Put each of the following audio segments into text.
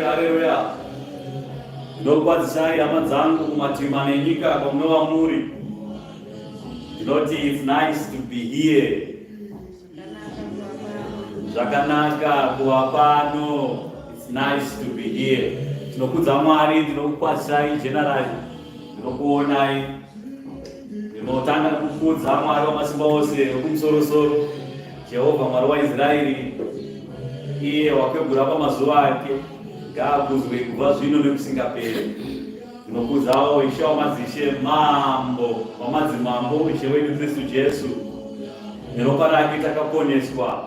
Haleluya. Ndokwadzisai hama dzangu kumatima nenyika kwamunova muri. Ndinoti it's nice to be here. Zvakanaka kuva pano. It's nice to be here. Tinokudza Mwari, ndinokukwadzisai generali. Ndinokuonai. Ndinotanga kukudza Mwari wamasimba ose wekumusoro-soro. Jehovha Mwari waIsraeri. Iye wakwegura pamazuva ake. Ngakuzwe kubva zvino nekusingaperi. Ndinokudzawo Ishe wamadzishe, mambo wamadzimambo, Ishe wedu Kristu Jesu. Neropa rake takaponeswa.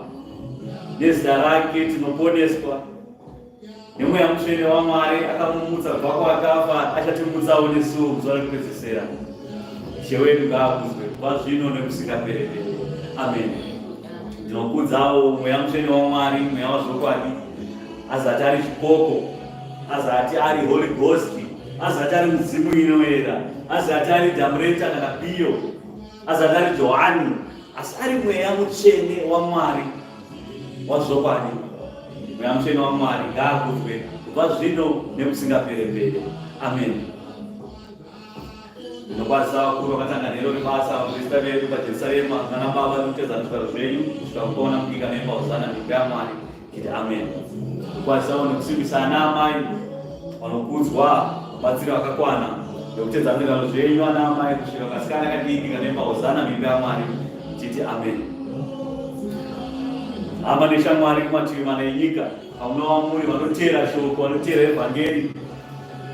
Nezita rake tinoponeswa. Nemweya Mutsvene waMwari akamumutsa kubva kuvakafa, achatimutsawo nesuwo kuzuva rekupedzisira. Ishe wedu ngakuzwe kubva zvino nekusingaperi. Amen. Ndinokudzawo Mweya Mutsvene waMwari, Mweya wazvokwadi, azati ari chipoko, azati ari Holy Ghost, azati ari mudzimu inoyera, azati ari Dhamreta kana Pio, azati ari Johani, asi ari mweya mutsvene waMwari waZokwadi. Mweya mutsvene waMwari ngaakudzwe kubva zvino nekusingapere-pere. Amen. Ndinokwanisa vakuru vakatanga nero rebasa vaprista vedu paJerusarema nana baba nokutedza zvigaro zvenyu kusvika kuona kubika nemauzana mimba yaMwari. Kuti amen. Ndinokwanisawo nekusimbisa ana amai vanokudzwa batsiro akakwana nokutedza zvigaro zvenyu ana amai kusvika kasikana kadiki kane mauzana mimba yaMwari. Titi amen. Hama neshamwari kumativi mana enyika pamunova muri vanotera shoko vanotera evhangeri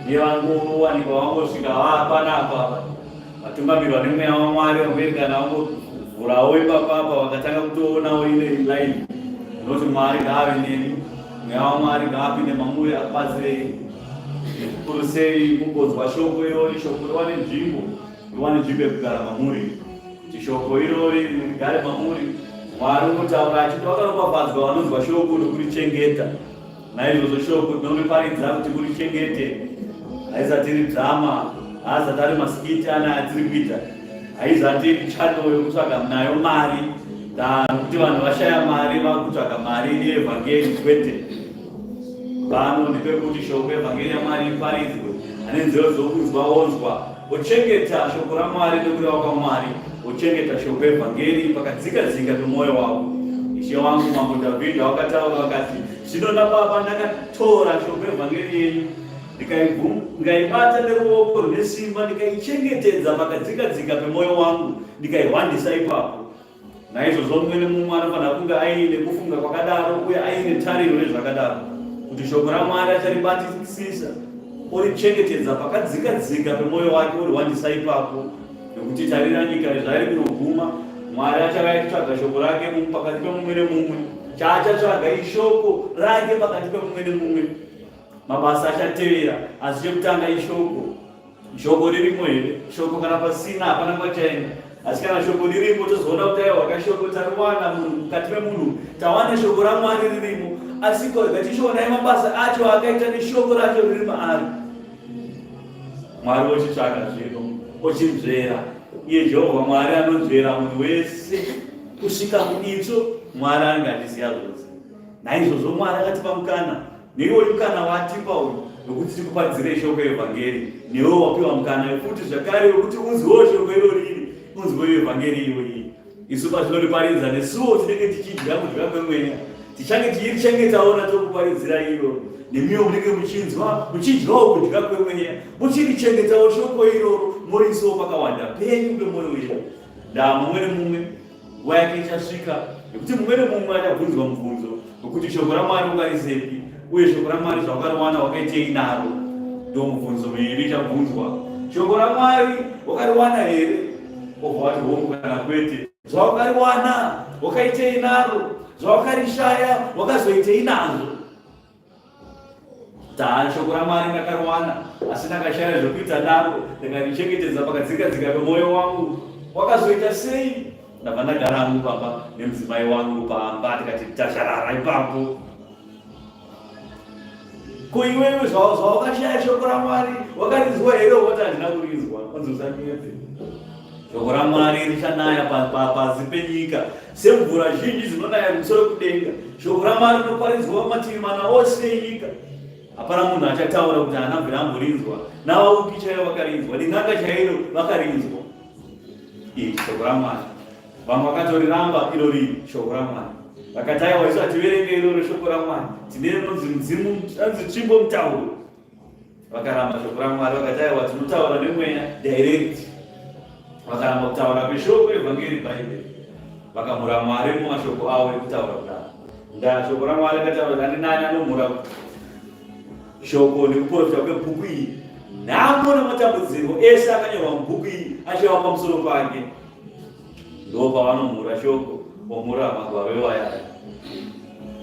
nevangowanikwa vangosvika vapanapa vatungamirwa nemweya waMwari vakuerekana vangovhurawo ipapapa vakatanga kutoonawo ine laini unoti Mwari ngaave neni, mweya waMwari ngaapinde mamuri akubatsirei zvikuru sei mugonzwa shoko irori. Shoko riwane nzvimbo yekugara mamuri, kuti shoko irori rigare mamuri. Mwari unotaura achiti vakaropafadzwa vanonzwa shoko nokurichengeta. Naizvozvo shoko tinoriparidza kuti kurichengete. Haizati iri drama, haazati ari masikiti ana atiri kuita, haizati iri chano yokutsvaga nayo mari kuti vanhu vashaya mari vakutsvaga mari neevhangeri kwete. Pano ndepekuti shoko evhangeri yaMwari iparidzwe. Ane nzeve dzokunzwa onzwa, ochengeta shoko raMwari nekureva kwaMwari, ochengeta shoko evhangeri pakadzika-dzika pemwoyo wavo. Ishe wangu Mambo Dhavhidhi wakataura vakati, zvino naBaba ndakatora shoko evhangeri yenyu ndikaibata neruoko rune simba, ndikaichengetedza pakadzika-dzika pemwoyo wangu, ndikaihwandisa ipapo. Naizvozvo mumwe nemumwe anofanira kunge aine kufunga kwakadaro uye aine tariro nezvakadaro, kuti shoko raMwari acharibatisisa orichengetedza pakadzika-dzika pemwoyo wake, orihwandisa ipapo. Nokuti tarira nyika zvairi kunoguma, Mwari achava achitsvaga shoko rake pakati pemumwe nemumwe. Chaachatsvaga ishoko rake pakati pemumwe nemumwe. Mabasa achatevera, asi chekutanga ishoko. Shoko ririmo here? Shoko kana pasina hapana kwachaenda. Asi kana shoko ririmo tozoona kuti aiwa shoko tariwana mukati memunhu, tawana shoko raMwari ririmo, asi gatishonai mabasa acho akaita neshoko racho riri maari. Mwari ochitsvaga zvino, ochimzvera. Iye Jehovha Mwari anonzvera munhu wese kusvika kuditso. Mwari angatisiya zvose. Naizvozvo Mwari akatipa mukana, newe mukana watipa uyu nokuti tikupadzire shoko evhangeri. Newe wapiwa mukana wekuti zvakare wekuti unzwewo shoko irori, unzwewo evhangeri iyoyi. Isu patinoriparidza nesuwo tinenge tichidya kudya kwemweya, tichange tichirichengetawo natokuparidzira iro. Nemiwo munenge muchidyawo kudya kwemweya, muchirichengetawo shoko iroro, muriisawo pakawanda penyu pemwoyo wenyu. Mumwe nemumwe nguva yake ichasvika nekuti mumwe nemumwe achabvunzwa mubvunzo wekuti shoko raMwari ungarizepi, uye shoko raMwari zvawakariwana wakaitei naro. Ndo mubvunzo miviri ichabvunzwa. Shoko raMwari wakariwana here? Obva wati hongu kana kwete. Zvawakariwana wakaitei naro? Zvawakarishaya wakazoitei nazvo? Shoko raMwari ndakariwana, asi ndakashaya zvokuita naro, ndakarichengetedza pakadzika-dzika pemwoyo wangu. Wakazoita sei? Ndabva ndagara hangu pamba nemudzimai wangu pamba, tikati tazharara ipapo. Ko iwewe zvawakashaya shoko raMwari wakarinzwa here? Woti handina kurinzwa. Wanzosanyete. Shoko raMwari richanaya pasi penyika semvura zhinji dzinonaya kumusoro kudenga. Shoko raMwari rinoparidzwa mativi mana ose enyika. Hapana munhu achataura kuti haana bvira amborinzwa. Navauki chaivo vakarinzwa, nen'anga chairo vakarinzwa. Iri shoko raMwari. Vamwe vakatoramba irori shoko raMwari. Vakati aiwa isu hativerenge iroro shoko raMwari, tine rinonzi mudzimu, anzi tsvimbo mutauro. Vakaramba shoko raMwari, vakati aiwa tinotaura nemweya direct. Vakaramba kutaura kweshoko evhangeri bhaibheri. Vakamhura Mwari mumashoko avo ekutaura kudaro. Ndaa shoko raMwari rakataura kuti handinani anomhura shoko nekuprofita kwebhuku iyi. Nhamo namatambudziko ese akanyorwa mubhuku iyi achiva pamusoro pake. Ndo pavanomhura shoko, omhura magwaro evayaya.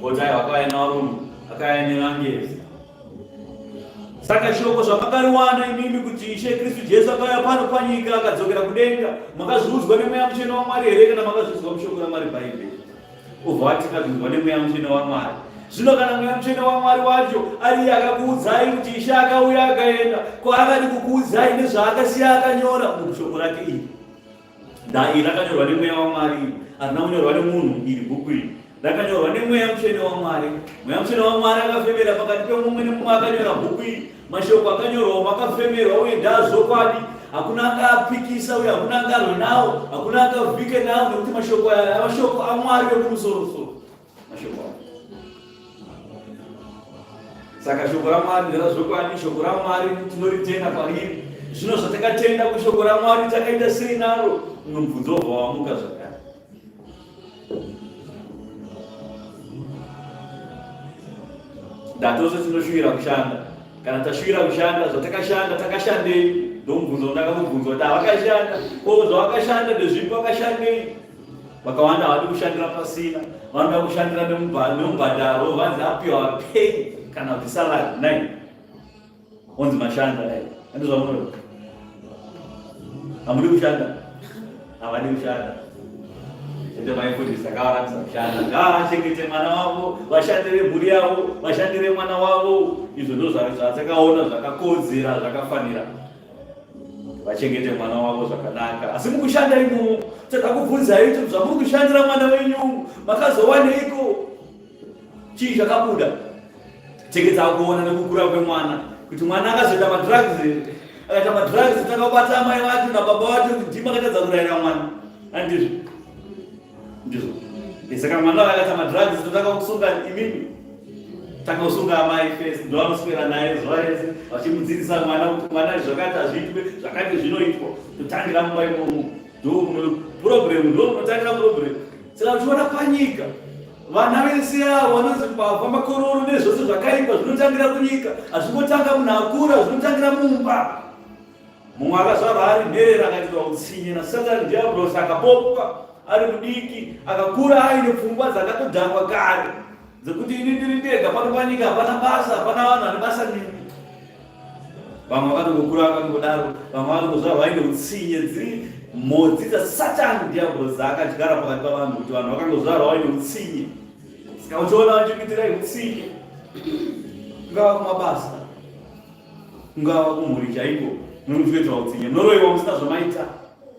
Oti aiwa akauya navarume, akauya nevangezi. Saka shoko zvamakariwana imimi kuti Ishe Kristu Jesu akauya pano panyika akadzokera kudenga, makazviudzwa nemweya mutsvene waMwari here kana makazviudzwa mushoko raMwari bhaibheri? Obva tikazviudzwa nemweya mutsvene waMwari. Zvino kana mweya mutsvene waMwari wacho ari akakuudzai kuti Ishe akauya akaenda, kwaakadi kukuudzai nezvaakasiya akanyora mushoko rake iri. Iri rakanyorwa nemweya waMwari, harina kunyorwa nemunhu iri bhuku iri. Rakanyorwa nemweya mutsvene waMwari. Mweya mutsvene waMwari akafemera pakati pemumwe nemumwe akanyora bhuku iri. Mashoko akanyorwa makafemerwa uye ndaazvokwadi. Hakuna akapikisa uye hakuna angarwe nawo, hakuna akavhike nawo, nekuti mashoko aya mashoko aMwari wekumusoro-soro. Mashoko aya. Saka shoko raMwari nderazvokwadi, shoko raMwari tinoritenda pariri. Zvino zvatakatenda kushoko raMwari takaita sei naro? Mubvunzo wobva wamuka zvakare. Ndatose tinoshuvira kushanda. Kana tashuvira kushanda, zvatakashanda takashandei? Ndomubvunzo ndakamubvunza kuti havakashanda. Ko zvavakashanda ndezvipi vakashandei? Vakawanda havadi kushandira pasina, vanoda kushandira nemubhadharo, vanzi apiwa pay kana kuti salary 9. Onzi mashanda dai. Andizvo zvamunoda. Hamudi kushanda? Havadi kushanda. Ende vaifundisa ngavaramisa kushanda. Ngavachengete mwana wavo, vashandire mhuri yavo, vashandire mwana wavo. Izvo ndizvo zvatakaona zvakakodzera, zvakafanira. Vachengete mwana wavo zvakanaka. Asi mukushanda imomo, takakubvunzai kuti zvamuri kushandira mwana wenyu makazowaneiko? Chii zvakabuda? Chengeta kuona nekukura kwemwana. Kuti mwana akazoita madrugs, akaita madrugs takabata amai vacho nababa vacho kuti ndima akatadza kurayira mwana. Handizvo? Ndizvo. Saka mwana akaita madrugs totakakusunga imimi. Takakusunga amai first, ndo vanoswera naye zuva rese vachimudzidzisa mwana kuti mwana zvakati hazviitwe, zvakati zvinoitwa. Totangira mumba imomo. Ndo problem, ndo unotangira problem. Saka uchiona panyika vana vese avo vanonzi pamakororo nezvose zvakaipa zvinotangira kunyika. Hazvingotanga munhu akura, zvinotangira mumba. Mumwe akazvarwa ari nherera akaitwa utsinye naSatani Diablos akaboka ari mudiki, akakura aine pfungwa dzakatodhakwa kare dzekuti ini ndiri ndega pano panyika hapana basa, hapana vanhu vane basa nini. Vamwe vakatongokura vakangodaro, vamwe vakatongozvarwa vaine utsinye, dziri mhodzi dzaSatani Diablos dzaakadyara pakati pavanhu kuti vanhu vakangozvarwa vaine utsinye. Saka uchiona vachikuitirai utsinye, kungava kumabasa, kungava kumhuri chaiko, nomuchikuitwa utsinye, munoroyiwa musina zvamaita.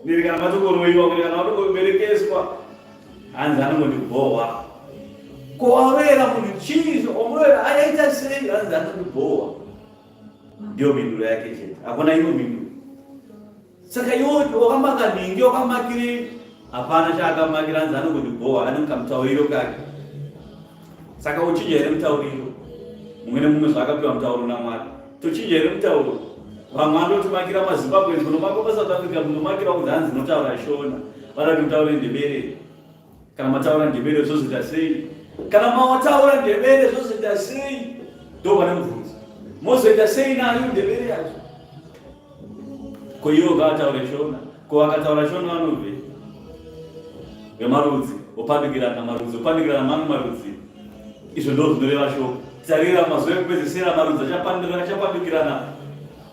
Ndiri kana matongoroyiwa kuti kana vatongoberekeswa, hanzi anongondibohwa. Ko waurera munhu chii wamuroera ayaita sei? Hanzi anondibohwa. Ndiyo mhinduro yake chete, hakuna imwe mhinduro. Saka iwo wakamaka ningi, wakamakirei? Hapana chaakamakira, hanzi anongondibohwa, ane kamutauriro kake. Saka uchinja here mutauriro? Mumwe nemumwe zvaakapiwa mutauro naMwari. Tochinja here mutauro? Vamwe vanotimakira maZimbabwe, munomaka paSouth Africa, munomakira kuti hanzi ndinotaura Shona. Vanoti mutaure Ndebele. Kana mataura Ndebele zvozoita sei? Kana mataura Ndebele zvozoita sei? Ndo pane mubvunzo. Mozoita sei nayo Ndebele yacho? Ko ivo ngavataure Shona? Ko vakataura Shona vanobve? Vemarudzi, opandukirana marudzi, opandukirana mamwe marudzi. Izvo ndo zvinoreva shoko. Tarira mazuva ekupedzisira marudzi achapandukirana.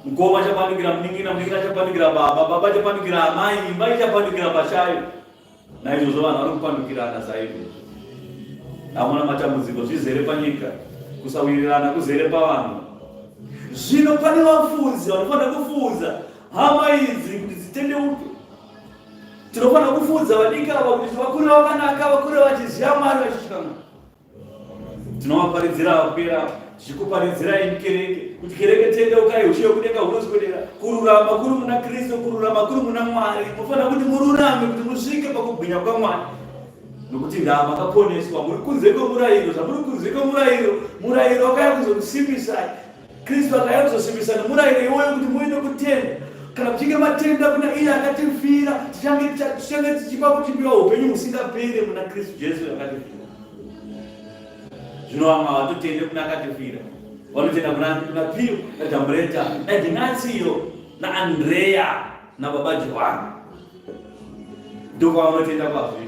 Mukoma achapandukira munin'ina, munin'ina achapandukira baba, baba achapandukira amai, imba ichapandukira pachayo. Naizvozvo vanhu vari kupandukirana saizvozvo. Hamuna matambudziko, zvizere panyika, kusawirirana kuzere pavanhu. Zvino pane vafudzi vanofanira kufudza hama idzi kuti dzitendeuke. Tinofanira kufudza vadiki ava kuti vakure vakanaka, vakure vachiziva Mwari vachisvikana. Tinovaparidzira vapera, tichikuparidzirai mukereke, kuti kereke tendeukai uchiye kudenga hunoswedera. Kururama kuri muna Kristu, kururama kuri muna Mwari. Munofanira kuti mururame kuti musvike pakubwinya kwaMwari. Nokuti ndava makaponeswa, muri kunze kwemurayiro, zvamuri kunze kwemurayiro, murayiro wakauya kuzokusimbisai. Kristu akauya kuzosimbisa nemurayiro iwoyo kuti muende kutenda. Kana muchinge matenda kuna iye akatifira, tichange tichipa kuchipiwa upenyu husingaperi muna Kristu Jesu akatifira. Zvino vamwe havatotende kuna akatifira, vanotenda kuna Pio naDhambureta naDhinatio naAndrea nababa Johani. Ndokwavanotoenda kwazviri.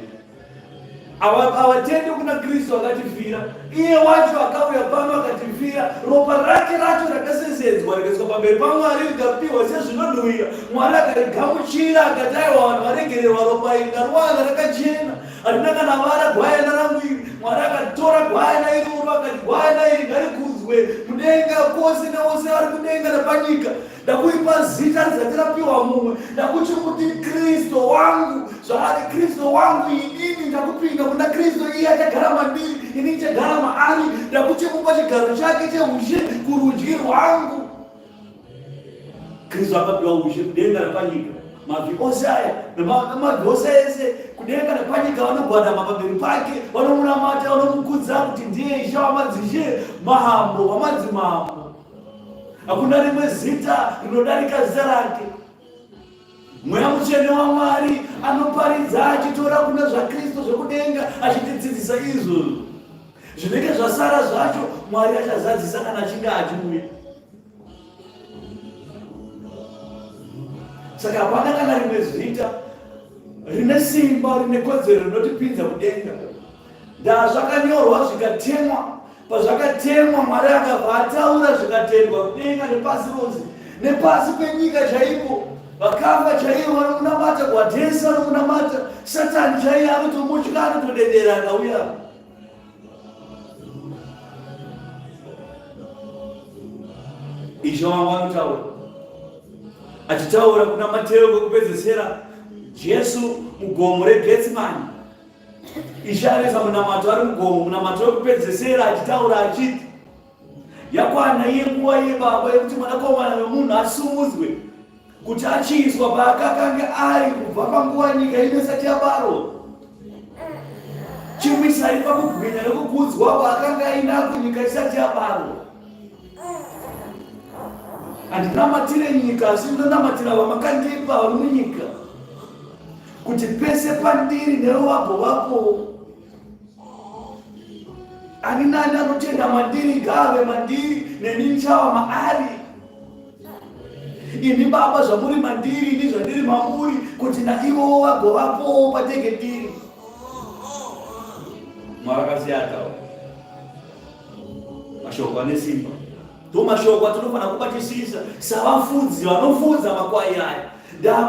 Havatendi kuna Kristu akatifira, iye wacho akauya pano akatifira, ropa rake racho rakasesedzwa rikaiswa pamberi paMwari rikapiwa sezvinonhuhwira. Mwari akarigamuchira akati aiwa vanhu varegererwa ropa iri, ndaruwanga rakachena, harina kana vara gwayana ramwiri, Mwari akatora gwayana iri akati gwayana iri ngarikudzwe mudenga kwose neose ari kudenga nepanyika. Ndakuipa zita risati rapiwa mumwe. Ndakuti kuti Kristo wangu, zvaari Kristo wangu inini ndakupinda muna Kristo, iye achagara mandiri, ini ndichagara maari. Ndakuti mupa chigaro chake cheushe kurudyi rwangu. Kristo akapiwa ushe kudenga nepanyika. Mabvi ose aya nemabvi ese kudenga nepanyika vanogwadama pamberi pake, vanomunamata, vanomukudza kuti ndiye Ishe wamadzishe, mahambo wamadzimambo. Hakuna rimwe zita rinodarika zita rake. Mweya Mutsvene waMwari anoparidza achitora kuna zvaKristu zvekudenga achitidzidzisa izvozvo. Zvinenge zvasara zvacho Mwari achazadzisa kana achinge achiuya. Saka hapana kana rimwe zita rine simba, rine kodzero rinotipinza kudenga. Zvakakanyorwa zvikatemwa. Pazvakatemwa Mwari akabva ataura zvikatendwa kudenga nepasi rose, nepasi penyika chaipo. Vakafa chaivo vanomunamata, Gwadhesi vanomunamata, Satani chaiye anotomutya, anotodedera akauya. Ishe wangu anotaura, achitaura kuna Mateo kwekupedzisira Jesu mugomo reGetsemani. Ishe arisa munamato ari mugomo, munamato wekupedzisira, achitaura achiti yakwana iye nguva yeBaba yekuti Mwanakomana wemunhu asumudzwe, kuti achiiswa paakanga ari kubva panguva nyika isati yabarwa. Chimisai pakubwinya nekukudzwa paakanga ainako nyika isati yabarwa. Handinamatire nyika, asi ndinonamatira vamakandipa vari munyika, kuti pese pandiri neruwabho vapo. Ani nani anotenda mandiri ngave mandiri, neni ndichava maari. Ini Baba zvamuri mandiri, ini zvandiri mamuri, kuti naivo vagovapo patege ndiri. Mwari akasiyatawo mashoko ane simba. Mashoko atinofana kubatisisa savafudzi vanofudza makwai aya.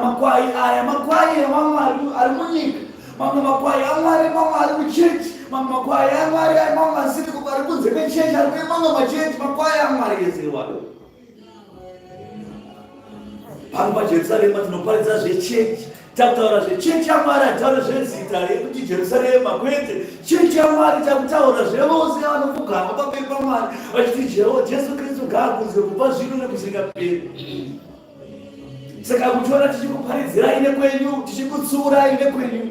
Makwai aya, makwai aMwari ari munyika. Mamwe makwai aMwari, mamwe ari muchechi. Mamwe makwai aMwari, mamwe asiri ari kunze kwechechi, ari mamwe machechi. Makwai aMwari ese wado. Pano paJerusarema tinoparidza zvechechi. Takutaura zvechechi yaMwari, ataura zvezita rekuti Jerusarema kwete. Chechi yaMwari takutaura zvevose vanopfugama pamberi paMwari vachiti Jesu Kristu ngaakudzwe kubva zvino nekusingaperi. Saka kuchiona tichikuparidzirai nekwenyu, tichikutsuurai nekwenyu.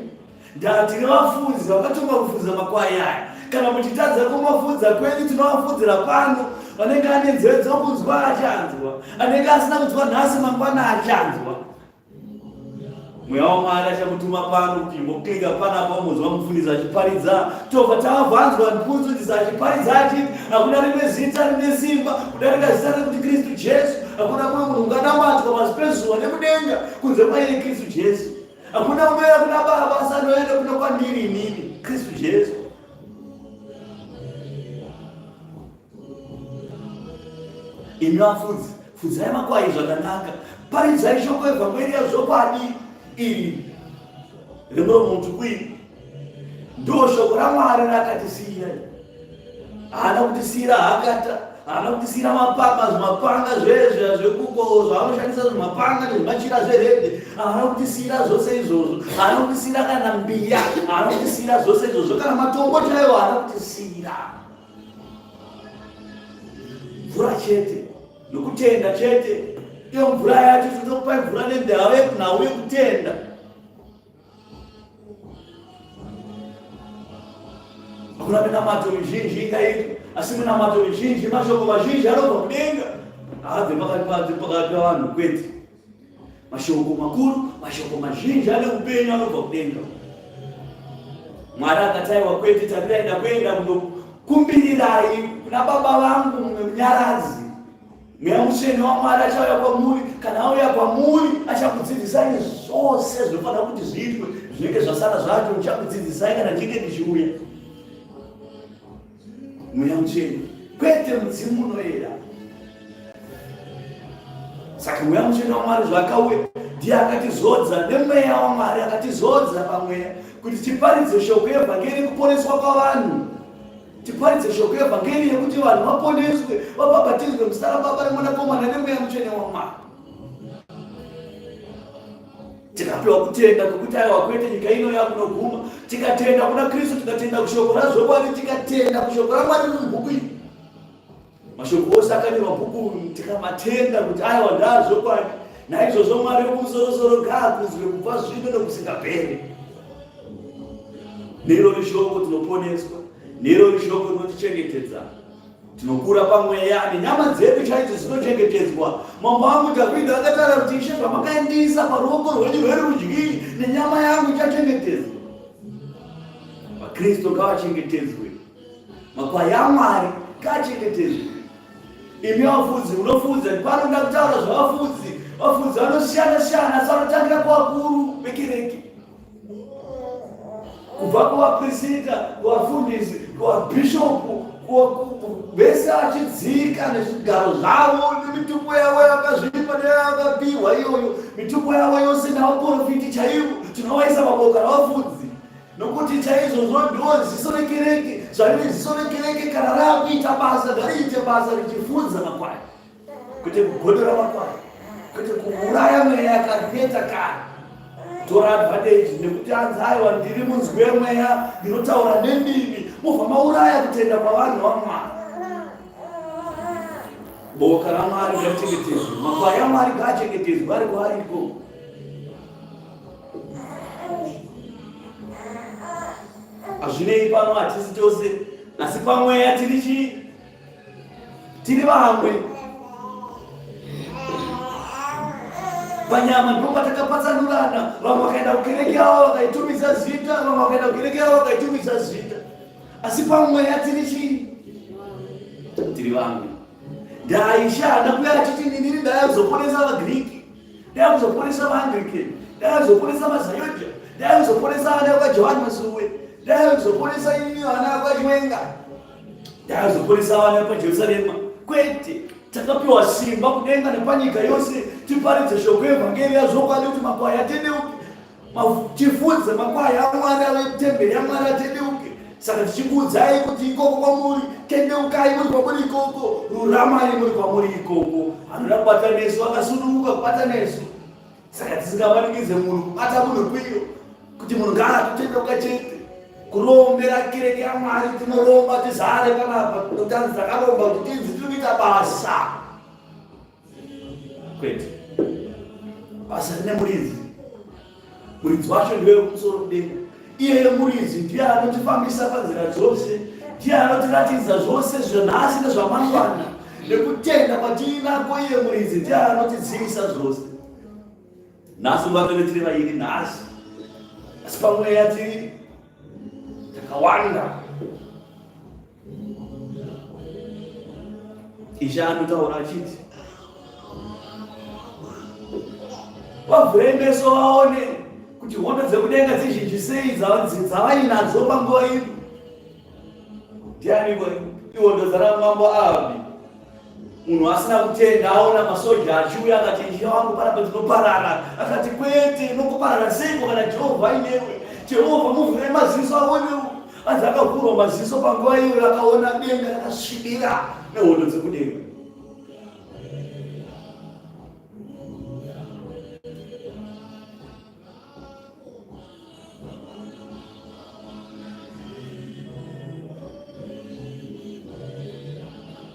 Tine vafudzi vakatonga kufudza makwai aya. Kana muchitadza kumafudza kwenyu, tinovafudzira pano. Anenge ane nzeve dzokunzwa achanzwa, anenge asina kunzwa nhasi mangwana achanzwa. Mweya waMwari achamutuma pano kuti muklinga panapo munzwa mufundisi achiparidza. Tobva tavhanzwa ndikunzwisa achiparidza achiti hakuna rimwe zita rine simba kudarika zita rekuti Kristu Jesu. Hakuna mumwe munhu unganamatwa pasi pezuva nemudenga kunze kwaine Kristu Jesu. Hakuna unoenda kuna Baba asi anoenda kuna kwandiri inini, Kristu Jesu. Imi vafudzi, fudzai makwai zvakanaka. Paridzai shoko evhangeri yazvokwadi iri remuromo mutukwi. Ndo shoko raMwari rakatisiyira. Haana kutisiyira hakata, haana kutisiyira mapanga zvekuko zvavanoshandisa zvemapanga nezvimachira zveredhe. Haana kutisiyira zvose izvozvo. Haana kutisiyira kana mbiya, haana kutisiyira zvose izvozvo, kana matombo chaiwo haana kutisiyira. Mvura chete nokutenda chete. Iyo mvura yacho tinokupai mvura nenhau yekutenda. Hakuna minamato mizhinji ikaitwa, asi minamato mizhinji, mashoko mazhinji anobva kudenga, haabve pakati pavanhu kwete. Mashoko makuru, mashoko mazhinji ane upenyu anobva kudenga. Mwari akataiwa kwete, tandiraenda kuenda kundokumbirirai kuna Baba vangu munyaradzi. Mweya Mutsvene waMwari achauya kwamuri. Kana auya kwamuri achakudzidzisai zvose zvinofanira kuti zviitwe, zvinenge zvasara zvacho ndichakudzidzisai kana ndichinge ndichiuya. Mweya Mutsvene kwete mudzimu unoera. Saka Mweya Mutsvene waMwari zvakauya ndiye akatizodza nemweya waMwari, akatizodza tizodza pamwe kuti tiparidze shoko evhangeri kuponeswa kwavanhu, tiparidze shoko evhangeri yekuti vanhu vaponeswe, vabhabhatidzwe muzita raBaba neMwanakomana neMweya Mutsvene waMwari. Tikapiwa kutenda kwekuti aiwa kwete nyika ino yakunoguma, tikatenda kuna Kristu, tikatenda kushoko razvokwadi, tikatenda kushoko raMwari mubhuku iri. Mashoko ose akanyorwa bhuku tikamatenda kuti aiwa ndazvokwadi, naizvozvo Mwari wekumusoro-soro ngaakuzwe kubva zvino nokusingaperi. Nero shoko tinoponeswa, nero shoko rinotichengetedza, tinokura pamweya, nenyama dzedu chaidzo dzinochengetedzwa. Mambo wangu Dhavhidhi akataura kuti Ishe, zvamakaendisa paruoko rwenyu rwerudyi, nenyama yangu ichatengedzwa. Vakristu ngavachengetedzwe, makwai aMwari ngavachengetedzwe. Imi vafudzi munofudza, panoda kutaura zvavafudzi. Vafudzi vanosiyana-siyana, asi vanotangira kuvakuru vekereke, kubva kuvaprista, kuvafundisi, kuvabhishopu, vese vachidzika nezvigaro zvavo nemitumbo yavo yakazvipa neyakapihwa iyoyo. Mitumbo yavo yose navaprofiti chaivo tinovaisa maboka ravafudzi, nokuti chaizvozvo ndo ziso rekereke. Zvarive ziso rekereke kana raakuita basa, ngariite basa richifudza makwai, kwete kugodora makwai, kwete kuuraya mweya yakaneta kare. Tora advantage nekuti anzi aiwa ndiri munzwi wemweya ndinotaura nendimi, mobva mauraya kutenda kwavanhu vaMwari. Boka raMwari ngachengetedzwe, makwai aMwari ngaachengetedzwe ari kwaariko. Hazvinei pano hatisi tose, asi pamweya tiri vamwe. Panyama ndipo patakapatsanurana, vamwe vakaenda kukereke yavo vakaitumidza zita, vamwe vakaenda kukereke yavo vakaitumidza zita, asi pamweya tiri vamwe. Ndaishanda kuya achiti ndiniri ndayakuzoponesa vaGiriki, ndayakuzoponesa vaAnglikani, ndayakuzoponesa maZayodha, ndayakuzoponesa vana vakaJohani Masuwe, ndayakuzoponesa ini vana vakaChiwenga, ndayakuzoponesa vana vakaJerusarema. Kwete, takapiwa simba kudenga nepanyika yose tiparidze shoko evhangeri yazvokwadi kuti makwai atendeuke, tifudze makwai aMwari ave temberi yaMwari atendeuke. Saka tichikuudzai kuti ikoko kwamuri, tendeukai muri kwamuri ikoko, ruramai muri kwamuri ikoko. Anoda kubata nesu akasununguka kubata nesu, saka tisingamaningidze munhu kubata munhu kwiyo, kuti munhu ngaatotendeuka chete. Kurombera kereke yaMwari tinoromba tizare panapa, nokuti dzakaromba kuti tidzi tinoita basa. Kwete, basa rine muridzi, muridzi wacho ndiwe wekumusoro kudenga. Iye muridzi ndiye anotifambisa panzira dzose, ndiye anotiratidza zvose zvenhasi nezvamangwana, nekutenda kwatinako. Iye muridzi ndiye anotidzivisa zvose. Nhasi vatove tiri vairi nhasi, asi pamweya tiri takawanda. Ishe anotaura achiti, vavhure meso vaone kuti hondo dzekudenga dzizhinji sei dzavainadzo panguva ino. Ndianiko ihondo dzaramambo Ahabhi? Munhu asina kutenda aona masoja achiuya akati, Ishe wangu panapa tinoparara. Akati, kwete, inokuparara seiko kana Jehovha ainewe? Jehovha muvhure maziso aonewo. Anzi akavhurwa maziso panguva iyo, akaona denga rakasvibira nehondo dzekudenga.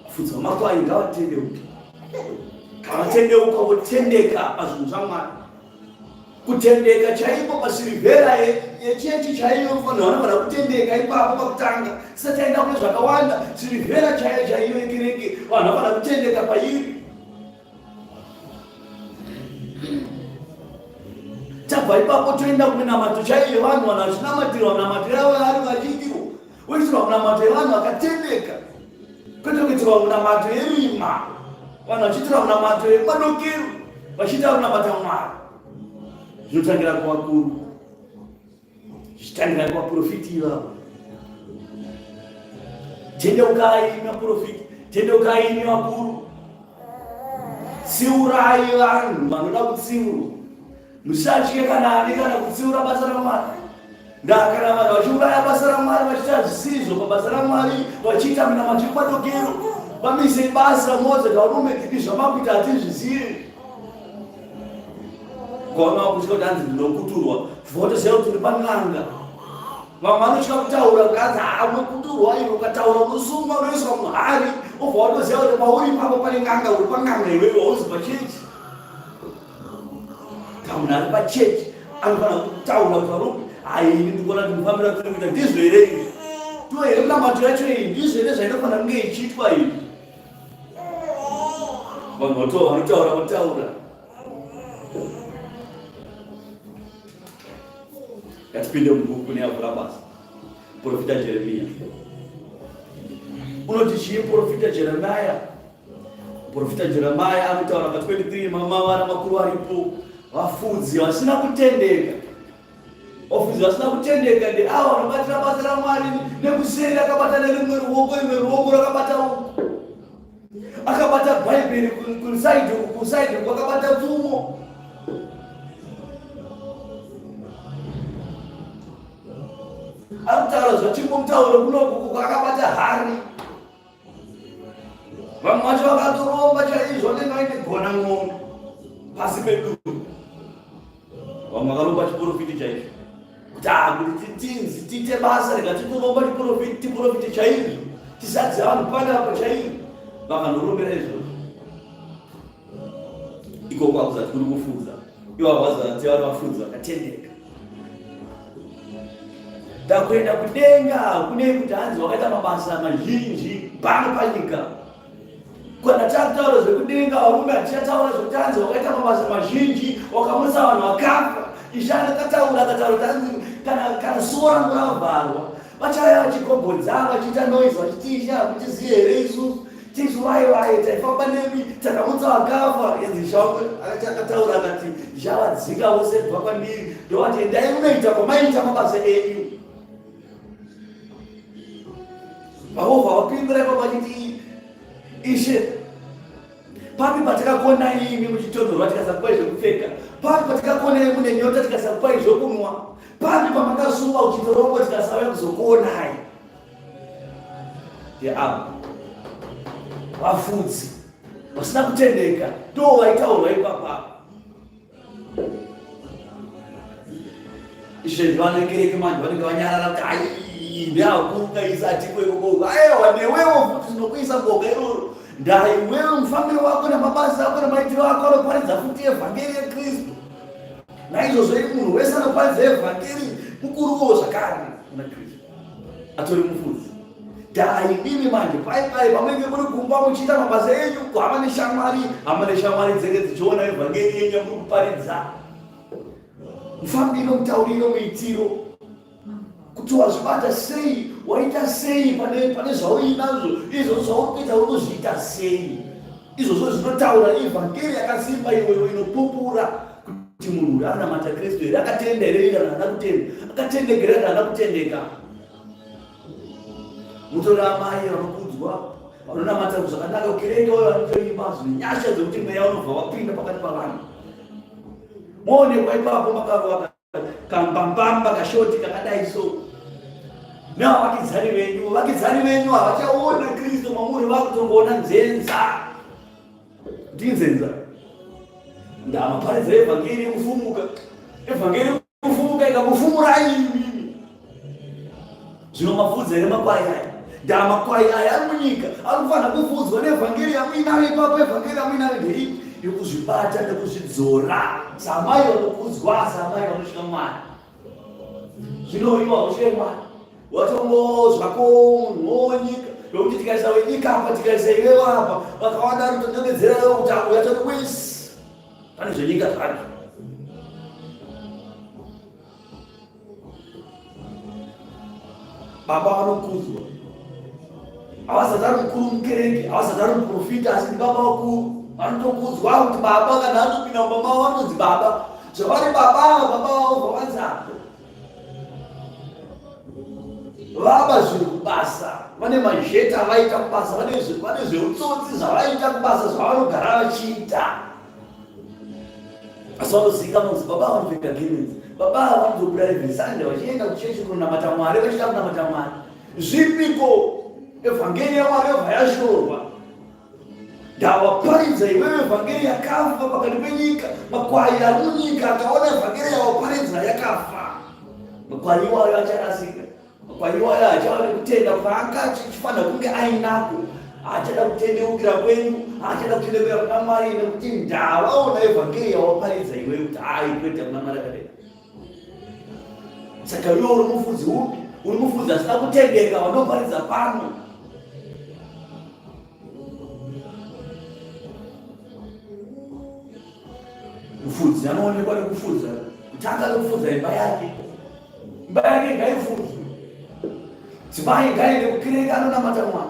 Vafudzi vamakwai ngavatendeuke, ngavatendeuka votendeka pazvinhu zvaMwari. Kutendeka chaiko pasirivhera yechechi chaiyo, vanhu vanofanira kutendeka ipapo pakutanga. Sati aenda kune zvakawanda, sirivhera chaiyo yekereke, vanhu vanofanira kutendeka pairi. Tabva ipapo toenda kuminamato chaiyo, vanhu vachinamatirwa munamatiro avo ari vachiitiwo, oitirwa munamato yevanhu vakatendeka, kwete kuitirwa munamato yerima. Vanhu vachiitirwa munamato yemadokero, vachiita munamato waMwari. Zvinotangira kuvakuru, zvichitangira kuvaprofiti ivavo. Tendeukai vaprofiti, tendeukai vakuru, tsiurai vanhu vanoda kutsiurwa. musatye kana ani kana kutsiura basa raMwari. Ndakana vanhu vachiuraya basa raMwari vachiita zvisizvo pabasa raMwari vachiita minamati yemadokero vamise basa moza kaurume izvamakuita hatizvizivi. Ukaona kutya kuti hanzi ndinokuturwa votoziva kuti uri pan'anga. Vamwe vanotya kutaura ukanzi unokuturwa iwe ukataura unosungwa unoiswa muhari obva watoziva kuti pauri ipapo pane n'anga uri pan'anga iwewe hauzi pachechi. Kana munhu ari pachechi anofanira kutaura kuti varume haini ndikuona kuti mufambira kuti kuita ndizvo here izvi to here minamato yacho iyi ndizvo here zvainofanira kunge ichiitwa izvi. Vanhu vanotaura kutaura. Ngatipinde mubhuku neavhura basa. Profita Jeremia. Unoti chii profita Jeremia? Profita Jeremia anotaura pa 23 mamavara makuru aripo vafudzi vasina kutendeka. Vafudzi vasina kutendeka ndi avo vanobatira basa raMwari nekuseri akabata nerimwe ruoko rakabata uku. Akabata Bhaibheri kusaidi kwakabata pfumo. Akutaura zvachingomutaura kunoku akabata hari. Vamwe vacho vakatoromba chaizvo vanenge vaine gona ng'ombe pasi peduku. Vamwe vakaromba chiprofiti chaizvo kuti kuti tiite basa rikatitoromba tiprofiti chaizvo tisadze vanhu panapa chaizvo vakandorombera izvozvo. Iko kwakuzati kuri kufudza ivo havazati vari vafudzi vakatendeka. Ndakuenda kudenga kune kuti hanzi wakaita mabasa mazhinji pano panyika. Kana takutaura zvekudenga varume hatichataura zvekuti hanzi wakaita mabasa mazhinji wakamutsa vanhu vakafa. Ishani akataura kuti kana suo rangu ravharwa vachauya vachigobhodza vachiita noise vachitiisha kutiziye here isusu tisu vai taifamba nemi takamutsa vakafa. Yenzi Shongwe akataura akati zvavadzika vose kubva kwandiri ndovati endai munoita kwamaita mabasa enyu. Vahovha vapindura ipapo vachiti Ishe papi patakakona imi muchitonhorwa tikasakupai zvekupfeka, papi patakakonai mune nyota tikasakupai zvokunwa, papi pamakasuva uchitorombo tikasauya kuzokuonai. Avo vafudzi vasina kutendeka ndo vaitaurwa ipapa. Izvezvi vanokereke manje vanenge vanyarara kuti ai ndeakuruka isati kwekoko aiwa newewo futi zvinokuisa boka iroro ndai wewe mufambiro wako namabasa ako namaitiro ako anoparidza futi evhangeri yeKristu. Naizvozvo munhu wese anoparidza evhangeri mukuruwo zvakare muna Kristu atori mufudzi. Ndai imi manje pai pamwenge muri kumba muchiita mabasa enyu kuhama neshamwari dzenenge dzichiona evhangeri yenyu muri kuparidza. Mufambiro, mutauriro, muitiro kuti wazvibata sei, waita sei pane zvauinazvo, izvo zvauri kuita uri kuzviita sei. Izvozvo zvinotaura evhangeri yakasimba iwewe inopupura kuti munhu uri anamata Kristu here, akatenda here kana haana kutenda, akatendeka here kana haana kutendeka. Mutori amai vanokudzwa vanonamata zvakanaka kukereke uyo vanotoimba zvinyasha dzekuti mweya unobva wapinda pakati pavanhu. Muonekwa ipapo makarova kambambamba kashoti kakadai so. Nao vakidzani venyu havachaona Kristu mamuri vakutongoona nzenza. Kuti nzenza ndamaparidza evhangeri yekufumuka. Evhangeri yekufumuka ikakufumurai imi. Zvino mafudzi here makwai aya. Ndamakwai aya ari munyika anofanira kufudzwa neevhangeri yamuinayo ipapo. Evhangeri yamuinayo ndeipi? Yekuzvibata nekuzvidzora samai vanokudzwa, samai vanosvika Mwari. Zvino iwa usvike Mwari watongozvako munhu wonyika yokuti tikaisa wenyika apa tikaisa iwewe apa vakawanda vanotodongedzera iwe kuti yatori wesi pane zvenyika zvacho. Baba vanokudzwa havasati ari mukuru mukereke, havasati ari muprofita, asi ndi baba vakuru vanotokudzwa kuti baba kana atopinda mumba mavo vanonzi baba. Zvavari baba vavo vavanzapo vava zviri kubasa, vane mazheta avaita kubasa, vane zveutsotsi zvavaita kubasa zvavanogara vachiita. asawazika munzi baba vanopfeka gemenzi, baba vanozobuda every Sunday vachienda kuchechi kunamata Mwari, vachida kunamata Mwari. Zvipiko evhangeri yaMwari yobva yashorwa. Ndawaparidza iwewe evhangeri yakafa pakati penyika. Makwai ari munyika akaona evhangeri yawaparidza yakafa. Makwai iwayo acharasika. Makwai iwayo haachada kutenda kwaanga achifanira kunge ainako. Haachada kutendeukira kwenyu, haachada kutendeukira kuna Mwari, nekuti ndavaona evhangeri yawaparidza iwewe kuti hai kwete kuna Mwari akadai. Saka iwe uri mufudzi upi? Uri mufudzi asina kutendeka wanoparidza pano. Mufudzi anoonekwa nekufudza, kutanga nekufudza imba yake. Imba yake ngaifudzwe. Dzimai ngaende kukereke anonamata Mwari.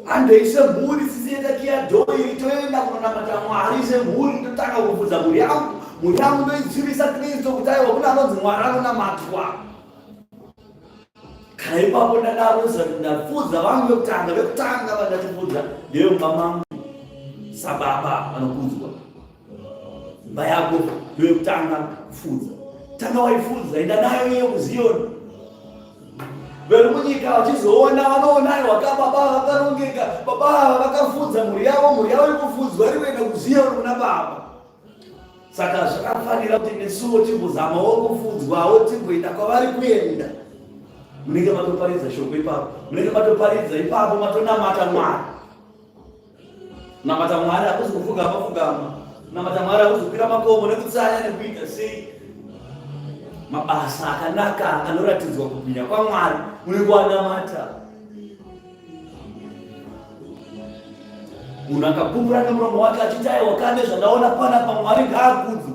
Andoise mhuri sisienda kiyadhoi toenda kunonamata Mwari, ise mhuri totanga kufudza mhuri yangu. Mhuri yangu ndoidzivisa Kristu kuti aiwa kuna anonzi Mwari anonamatwa. Kana ipapo ndadaroza ndafudza vangu vekutanga vandachifudza ndeyo mamangu sababa vanokudzwa. Imba yako ndeyekutanga kufudza. Tanga waifudza, enda nayo iyo kuZioni. Veri munyika vachizoona vanoonayo wakababa vakarongeka, baba vakafudza mhuri yavo iri kufudzwa iri kuenda kuZioni kuna baba. Saka zvakafanira kuti nesuwo timbozamawo kufudzwawo timboenda kwavari kuenda. Munenge matoparidza shoko ipapo, munenge matoparidza ipapo, matonamata Mwari. Namata Mwari hakuzi kufugama. Namata Mwari hakuzi kukwira makomo nekutsanya nekuita sei. Mabasa akanaka anoratidzwa kubwinya kwaMwari muri kuanamata. Munhu akapumbura nemuromo wake achiti aiwa kane zvandaona panapa Mwari ngaakudzwe.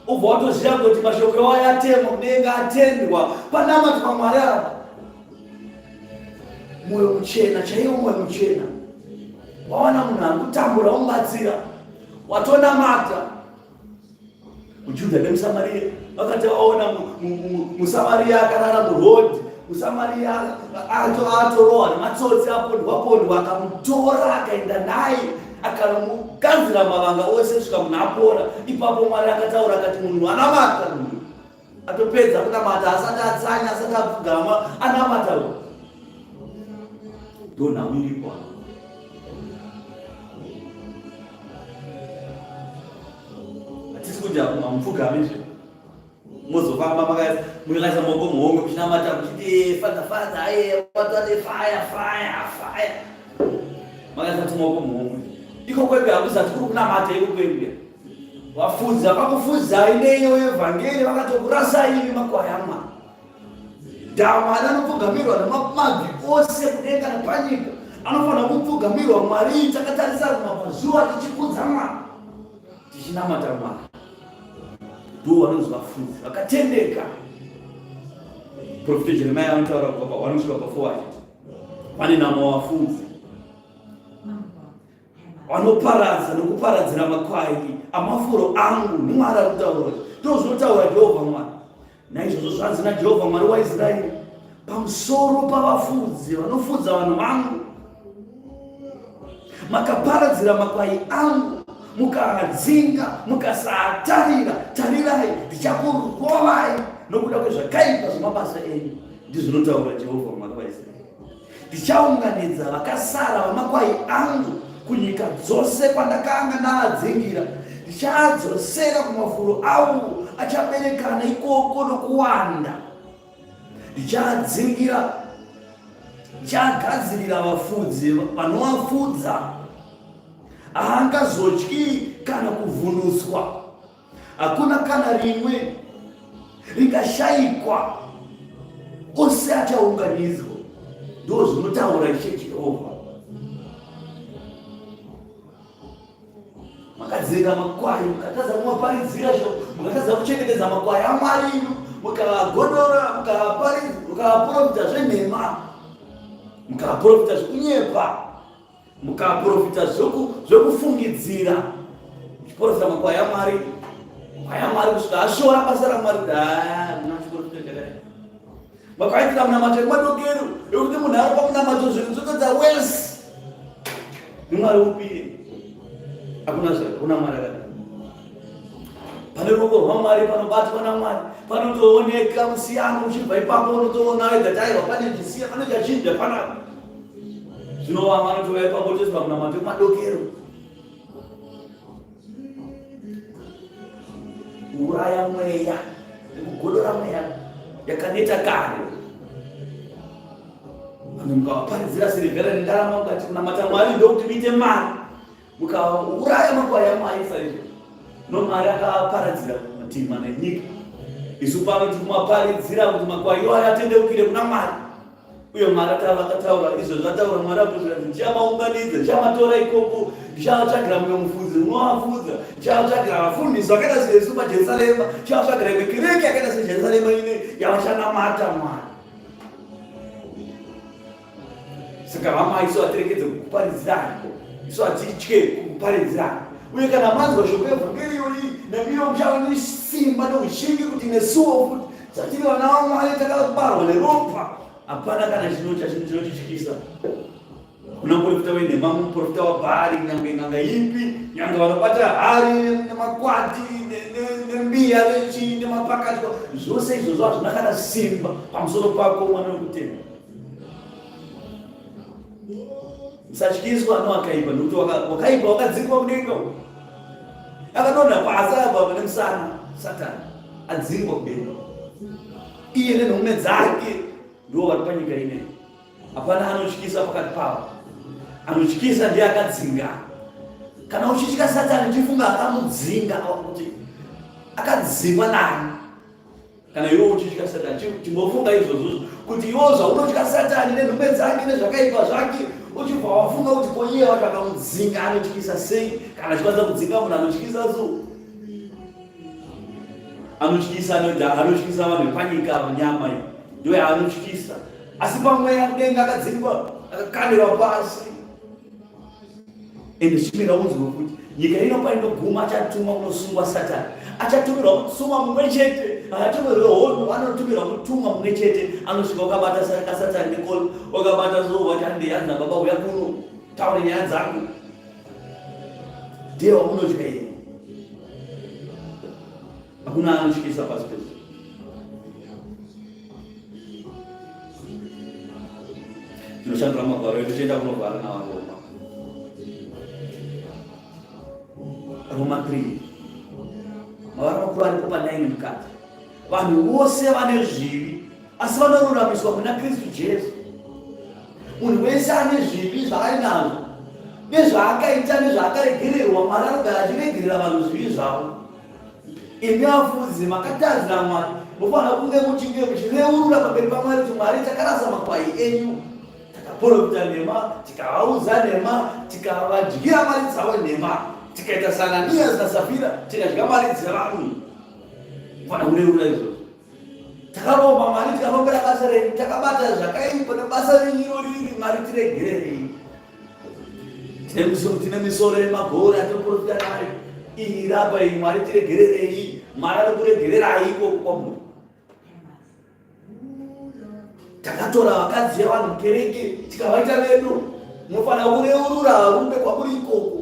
Ubva watoziva kuti mashoko iwayo atemwa kudenga atendwa panamata paMwari apa. Mwoyo muchena chaiwo, mwoyo muchena. Waona munhu akutambura umubatsira, watonamata. Mujudha nemuSamaria vakati vaona muSamaria akarara murodhi, muSamaria atorohwa nematsotsi apondwa, akamutora akaenda naye akamugadzira mavanga ose kusvika munhu apora. Ipapo Mwari akataura akati munhu anamata, munhu atopedza kunamata asati atsanya, asati apfugama, anamata. Ndo nhau iripo. Hatisi kuti mupfugame zve mozofamba mukaisa maoko muhomwe kuchinamata kuchiti fadza watade fire makaisa kuti maoko muhomwe. Iko kwembe hakusati kuri kunamata, iko kwembe wafudza vakufudzai neiyo evhangeri vakatokurasai imi makwai aMwari. Mwari anopfugamirwa nemabvi ose kudenga nepanyika. Anofanira kupfugamirwa. Mwari takatarisa kumazuva tichikudza Mwari, tichinamata Mwari. Ndo vanonzi vafudzi vakatendeka. Profeta Jeremiah anotaura vanosvika pa4 achiti pane nhamo vafudzi vanoparadza nokuparadzira makwai amafuro angu. niMwari ari kutaura. Ndo zvinotaura Jehovha Mwari. Naizvozvo zvanzi naJehovha Mwari waIsraeri pamusoro pavafudzi vanofudza vanhu vangu. Makaparadzira makwai angu, mukaadzinga, mukasaatarira. Tarirai, ndichakurovai nokuda kwezvakaipa zvemabasa enyu, ndizvo zvinotaura Jehovha Mwari waIsraeri. Ndichaunganidza vakasara vamakwai angu kunyika dzose kwandakanga ndaadzingira. Ndichaadzosera kumafuro avo achaberekana ikoko nokuwanda. Ndichagadzirira vafudzi vanovafudza. Haangazotyi kana kuvhunuswa. Hakuna kana rimwe ringashayikwa. Ose achaunganidzwa. Ndo zvinotaura Ishe Jehovha. Makadzinga makwai, mukatadza kumaparidzira, mukatadza kuchengetedza makwai aMwari, mukagodora, mukaprofita zvenhema, mukaprofita zvekunyepa, mukaprofita zvekufungidzira. Muchiprofita makwai aMwari, makwai aMwari kusvika ashora basa raMwari kuti munachiprofita chakadai. Makaitira munamato emadokero ekuti munhu ari pamunamato zvinhu zvotodza wese. niMwari upire. Hakuna Mwari akadai. pane ruoko rwaMwari panobatwa naMwari, panotooneka musiyano uchibva ipapo unotoona wega tairwa pane chisiya pane chachinja panapa. Zvinova vanotouya ipapo toziva kunamata kwemadokero. Uraya mweya nekugodora mweya yakaneta kare. Vanhu mukavaparidzira sirivhera nendarama mukati kunamata Mwari ndokuti muite mari, mukauraya makwai aMwari saizvo noMwari akaparadzira matima nenyika. Isu pano tikumaparidzira kuti makwai iwayo atendeukire kuna Mwari, uye Mwari akataura izvo ataura Mwari akuzvira kuti ndichamaunganidza, ndichamatora ikoko, ndichavatsvagira mumwe mufudzi unovafudza, ndichavatsvagira vafundisi vakaita sesu paJerusarema, ndichavatsvagira imwe kereke yakaita seJerusarema ine yavachanamata Mwari. Saka vamai isu atirekedze kukuparidzirana, isu atitye kukuparidzirana. Uye kana manzwa shoko evhangeriyo nemiro muchava nesimba neuchingi kuti nesuwo futi satiri vana vaMwari takabarwa neropa. Hapana kana chinotityisa. Kuna muprofita wenhema, muprofita waBhaari, nyangwe n'anga ipi, nyangwe vanobata hari nemakwati nembiya vechi nemapakatwa, zvose izvozvo hazvina kana simba pamusoro pako mwana wekutenda. Musatyiswa nowakaipa, nokuti wakaipa wakadzingwa kudenga. Akadonha pasi abva nemusana Satani, adzingwa kudenga. Iye nenhume dzake ndiwo vari panyika ineyi. Hapana anotyisa pakati pavo. Anotyisa ndiye akadzinga. Kana uchitya Satani chifunga akamudzinga, kuti akadzingwa naye. Kana iwe uchitya Satani chimbofunga izvozvo kuti iwo zvaunotya Satani nenhume dzake nezvakaipa zvake uchibva wafunga kuti koiye wacho akamudzinga anotyisa sei. Kana chikwanisa kudzinga munhu anotyisa so anotyisa vanhu vepanyika munyama iyo ndiye anotyisa. Asi pamweya kudenga akadzingwa, akakandirwa pasi. Ende chimira unzwe kuti nyika ino painoguma achatumwa kunosungwa Satani, achatumirwa kutsumwa mumwe chete, achatumirwa hondo, anotumirwa kutumwa mumwe chete. Anosvika wakabata Satani nekolo, wakabata so wachandeyanza baba uya kuno taure nyaya dzangu, ndiye wamunotya iye. Hakuna anotyisa pasi pesu. Tinoshandura magwaro edu tienda kunovhara navaroma. Roma 3 mavara makuru aripo pa9 mukati. Vanhu vose vane zvivi asi vanoruramiswa muna Kristu Jesu. Munhu wese ane zvivi zvaari nazvo nezvaakaita nezvaakaregererwa, Mwari anogara achiregerera vanhu zvivi zvavo. Imi vafudzi makatadzira Mwari, mufanira kunge muchireurura pamberi paMwari kuti Mwari takarasa makwai enyu, takaprofita nhema, tikavaudza nhema, tikavadyira mari dzavo nhema, tikaita saAnaniasi naSafira tikadya mari dzevanhu. Mufanira kureurura izvozvo. Takaromba Mwari, tikarombera basa renyu, takabata zvakaipa nebasa renyu riri, Mwari tiregererei. Tine misoro yemagora atinoprofita nayo, iyi rapa iyi, Mwari tiregererei. Mwari anokuregererai ikoko kwamuri. Takatora vakadzi vevanhu kereke tikavaita vedu, munofanira kureurura varume kwamuri ikoko.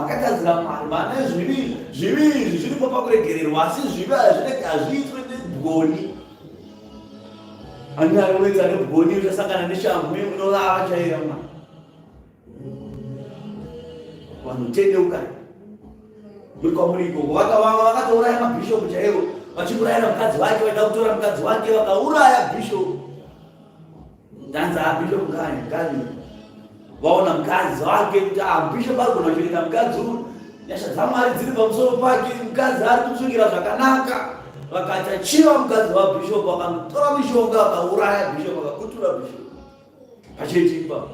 Makatadzira Mwari, mana zvivi izvi zviripo pakuregererwa, asi zvivi hazviitwe negoni. Ani anoedza negoni uchasangana neshamhu inorava chaira Mwari. Vanhu tendeukai muri kwamuri ikoko. Vakatouraya mabhishopu chaivo, vachiurayira mukadzi wake, vaida kutora mukadzi wake vakauraya bhishopu. Ndanza bhishopu ngani vaona mukadzi wake kuti bhishopu ari gona kuchengeta mukadzi uyu, nyasha dzaMwari dziri pamusoro pake, mukadzi ari kutsvukira zvakanaka. Vakati achiva mukadzi wabhishopu, vakatora mishonga vakauraya bhishopu, vakakutura bhishopu pachechi ipapo.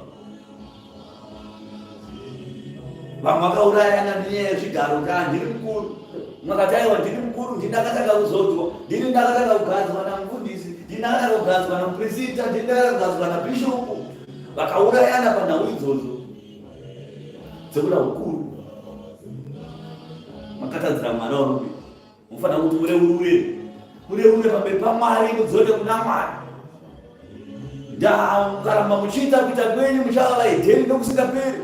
Vamwe vakaurayana nenyaya yezvigaro, ndiri mukuru. Mwakati aiwa ndiri mukuru, ndinakatanga kuzodzwa, ndini ndakatanga kugadzwa namufundisi, ndinakatanga kugadzwa namuprofita, ndinakatanga kugadzwa nabhishopu. Vakaurayana panhau idzodzo dzekuda ukuru. Makatadzira Mwari warume. Mufanira kuti mureurure pamberi paMwari, mudzoke kuna Mwari. Mukaramba muchiita kuita kwenyu muchava vaedheni nokusingaperi.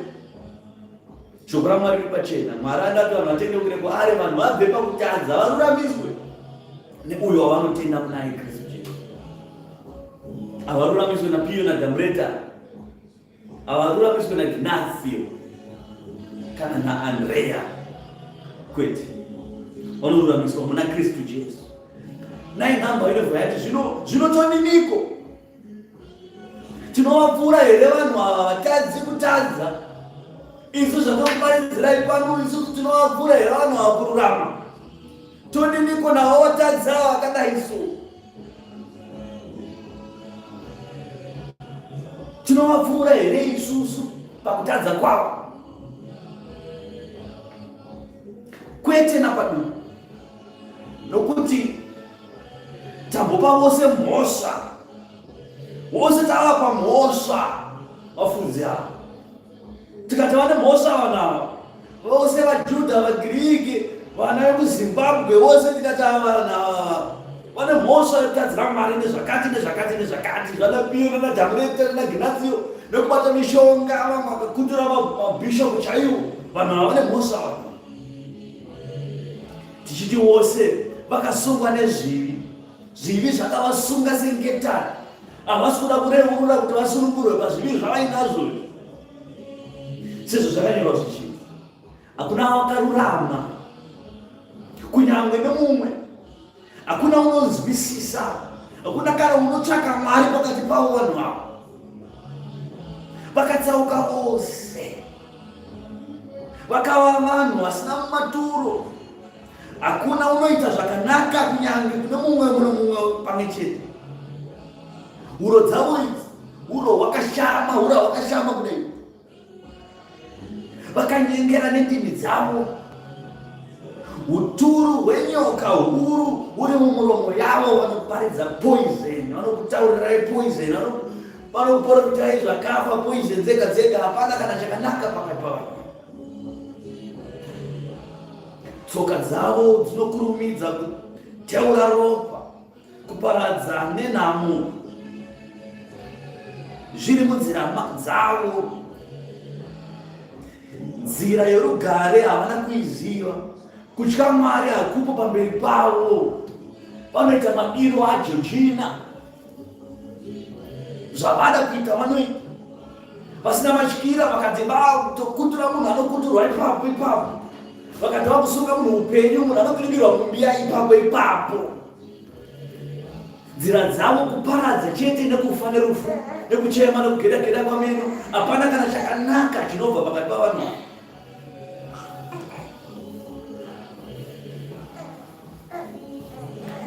shoko raMwari riri pachena. Mwari andati vanhu vatendeuke kwaari, vanhu vabve pakutadza varuramiswe neuyo wavanotenda munaye Kristu Jesu. Havaruramiswe naPiyo naDhambreta, havaruramiswe naGnacio kana naAndrea, kwete, vanoruramiswa muna Kristu Jesu. Nainhamba inobva yati zvino tonimiko? Tinovapfuura here vanhu ava vatadzi kutadza? Isu zvakakuparidzirai pano, isusu tinovapfuura here vanhu ava kururama? Tonimiko navo vatadzi ava vakadai so? Tinovapfuura here isusu pakutadza kwavo? Kwete napadumbu, nokuti tambopa vose mhosva, vose tavapa mhosva vafudzi ava. Tikati vane mhosva vanhu ava vose, vaJudha, vaGiriki, vana vekuZimbabwe vose, tikati ava vanhu ava vane mhosva yekutadzira Mwari nezvakati nezvakati nezvakati, zvanaPiyo naDhambreta naGnacio, nekubata mishonga, vamwe vakakutura mabhishopu chaiwo. Vanhu ava vane mhosva vanhu. Tichiti vose vakasungwa nezvivi, zvivi zvakavasunga sengetani. Havasi kuda kureurura kuti vasunungurwe pazvivi zvavainazvo. Sezvo zvakanyorwa zvichiti hakuna wakarurama, kunyange nemumwe. Hakuna unonzwisisa, hakuna kana unotsvaka Mwari pakati pavo vanhu ava. Vakatsauka vose, vakava vanhu vasina maturo. Hakuna unoita zvakanaka kunyange kune mumwe pamwe chete. Huro dzavo idzi, huro hwakashama kudai. Vakanyengera nendimi dzavo. Uturu hwenyoka huru huri mumuromo yavo, vanoparidza poison, vanokutaurirai poison, vanokuporofitirai zvakafa, poison dzega dzega, hapana kana chakanaka pakati pavanhu. Tsoka dzavo dzinokurumidza kuteura ropa, kuparadza nenhamo zviri munzira dzavo. Nzira yorugare havana kuiziva, kutya Mwari hakupo pamberi pavo. Vanoita mabiro aJojina, zvavada kuita vanoita vasina matyira. Vakati vakutura munhu anokuturwa ipapo ipapo, vakati vakusunga munhu upenyu, munhu anokuringirwa kumbiya ipapo. Nzira dzavo kuparadza chete, nekufa nerufu, nekuchema nekugedageda kwameno. Hapana kana chakanaka chinobva pakati pavanhu.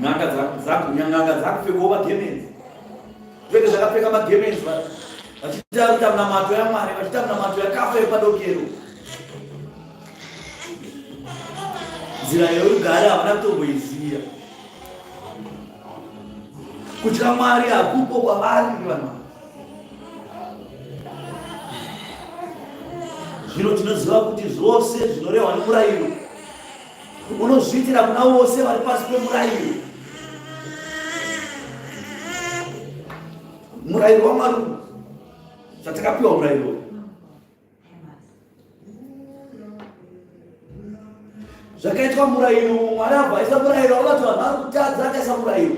N'anga dzakupfekawo magemenzi, zvenge zvakapfeka magemenzi, vachiita munamato yaMwari, vachiita munamato yakafa yepadokero. Nzira yorugare havana kutomboiziva. Kutya Mwari hakupo kwavari vanhu. Zvino tinoziva kuti zvose zvinorehwa nemurayiro unozviitira kuna vose vari pasi pemurayiro. Murayiro waMwari, zvatakapiwa murayiro, zvakaitwa murayiro. Mwari abvaisa murayiro, akati vanhu vari kutadza, akaisa murayiro.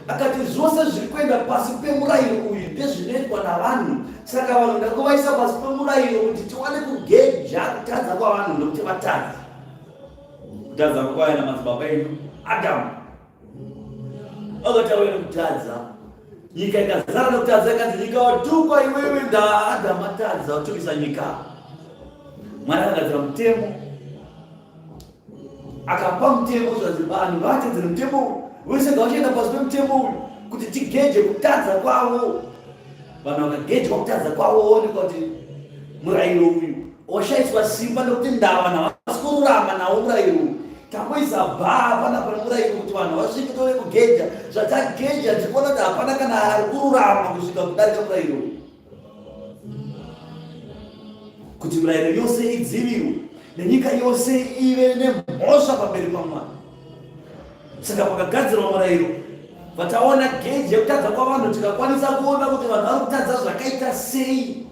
Akati zvose zviri kuenda pasi pemurayiro uyu ndezvinoitwa navanhu, saka vanhu ndakuvaisa pasi pemurayiro kuti tiwane kugeja kutadza kwavanhu, nokuti vatadza. Kutadza kwakauya namadzibaba edu Adamu, akati auya nekutadza, nyika ikazara nekutadza, ikati nyika watukwa iwewe, Adamu atadza, watukisa nyika. Mwari akagadzira mutemo, akapa mutemo kuti vanhu vatedzere mutemo wese ngavachienda pasi pemutemo uyu kuti tigeje kutadza kwavo. Vanhu vakagejwa kutadza kwavo, woonekwa kuti murayiro uyu washaiswa simba nekuti ndavana havasi kururama nawo murayiro uyu. Tangoisa bhaa pane murayiro kuti vanhu vasvike tore kugeja. Zvatageja tikuona kuti hapana kana ari kururama kusvika kudarika murayiro uyu. Kuti murayiro yose idzivirwe nenyika yose ive nemhosva pamberi paMwari. Saka pakagadzirwa murayiro, vataona geji yekutadza kwavanhu, tikakwanisa kuona kuti vanhu vari kutadza zvakaita sei.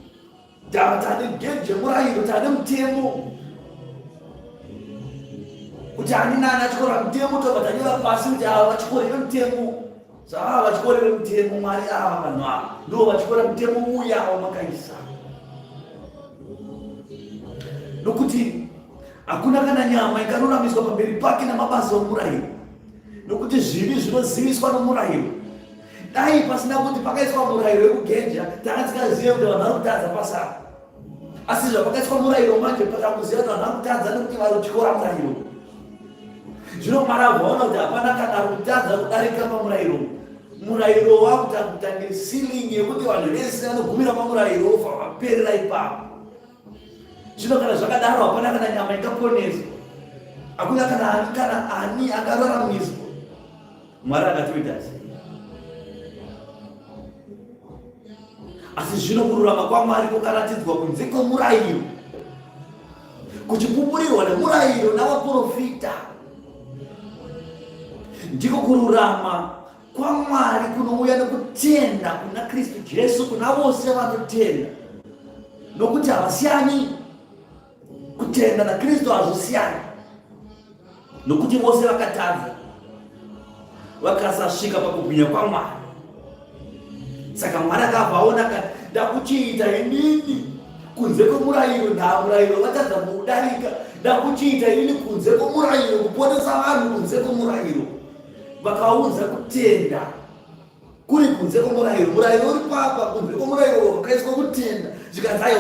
Tane geji yemurayiro, tane mutemo, kuti ani nani achikorera mutemo tobvatanyora pasi kuti ava vachikorere mutemo. Saka vachikorere mutemo Mwari ava vanhu ava ndo vachikorera mutemo uya wamakaisa. Nokuti hakuna kana nyama ikaruramiswa pamberi pake namabasa omurayiro, nokuti zvivi zvinoziviswa nomurayiro. Dai pasina kuti pakaiswa murayiro wekugenja tanga tikazive kuti vanhu vari kutadza pasaka. Asi zvapakaiswa murayiro manje patakuziva kuti vanhu vari kutadza nekuti vari kutyora murayiro. Zvino marabvaona kuti hapana kana ari kutadza kudarika pamurayiro. Murayiro wakutange silingi yekuti vanhu vese vanogumira pamurayiro ofa vaperera ipapo. Zvino kana zvakadaro hapana kana nyama ikaponeswa, hakuna kana ani akararamiswa. Mwari akatoita sei? Asi zvino kururama kwaMwari kwakaratidzwa kunze kwemurayiro, kuchipupurirwa nemurayiro navaprofita. Ndiko kururama kwaMwari kunouya nekutenda kuna Kristu Jesu kuna vose vanotenda, nokuti havasiyani. Kutenda na Kristu hazosiyani, nokuti vose vakatadza vakasasvika pakubwinya kwaMwari. Saka Mwari akabvaona kuti ndakuchiita inini kunze kwemurayiro, murayiro vatadza kuudarika. Ndakuchiita inini kunze kwemurayiro, kuponesa vanhu kunze kwemurayiro. Vakaunza kutenda kuri kunze kwemurayiro. Murayiro uri papa, kunze kwemurayiro wakaiswa kutenda. Zvikanzai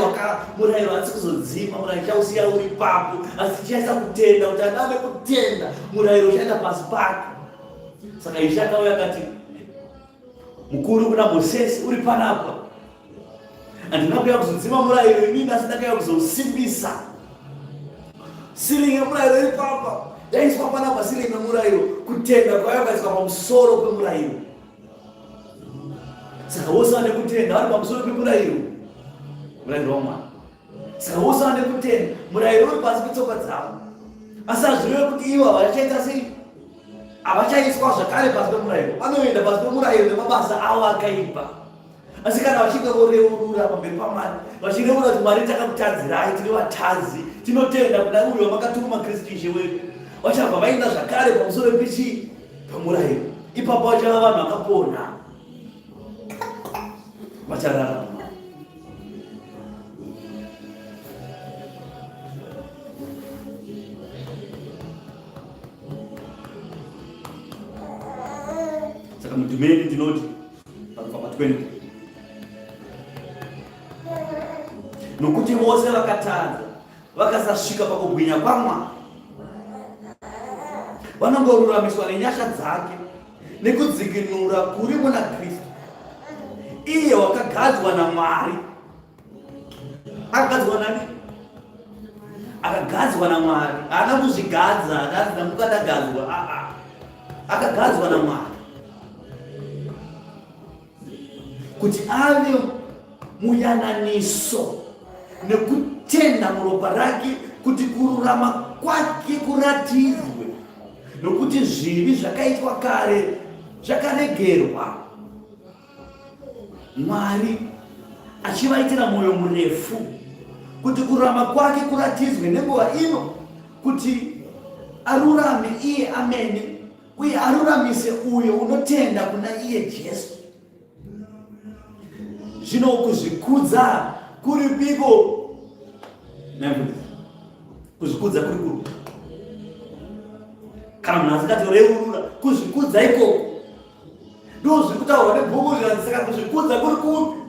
murayiro hatsi kuzodzima, murayiro chausiya uri papo, asi chichaisa kutenda kuti adame kutenda, murayiro uchaenda pasi pake. Saka Ishe akauya akati mukuru kuna Mozisi, uri panapa, handina kuuya kuzodzima murayiro inini, asi ndakauya kuzousimbisa. Silingi yemurayiro iri papa, yaiswa panapa silingi yemurayiro, kutenda kwauya kuiswa pamusoro pemurayiro. Saka vose vane kutenda vari pamusoro pemurayiro, murayiro waMwari. Saka vose vane kutenda, murayiro uri pasi petsoka dzavo. Asi hazvireve kuti ivo havachaita sei, havachaiswa zvakare pasi pemurayiro, vanoenda pasi pemurayiro nemabasa avo akaipa. Asi kana vachingoreurura pamberi paMwari, vachireurura kuti Mwari takakutadzirai, tiri vatadzi, tinotenda kuna uyo makatuma Kristu Ishe wedu, vachabva vaenda zvakare pamusoro pechi pemurayiro. Ipapo vachava vanhu vakapona, vachararama. Saka mudhumeni ndinoti pabva 20, nokuti vose vakatadza vakasasvika pakubwinya kwaMwari, vanongoruramiswa nenyasha dzake nekudzikinura kuri muna Kristu, iye wakagadzwa naMwari. Akagadzwa nani? Akagadzwa naMwari. Haana kuzvigadza, akazi ndamukadagadzwa. Akagadzwa naMwari kuti ave muyananiso nekutenda muropa rake, kuti kururama kwake kuratidzwe, nokuti zvivi zvakaitwa kare zvakaregerwa. Mwari achivaitira mwoyo murefu kuti kururama kwake kuratidzwe nenguva ino, kuti arurame iye amene, uye aruramise uyo unotenda kuna iye Jesu. Zvino kuzvikudza kuri piko? Kuzvikudza kuri kupi? Kana munhu asingatoreurura kuzvikudza ikoko ndo zviri kutaurwa nebhuku zvikanzisaka kuzvikudza kuri kupi?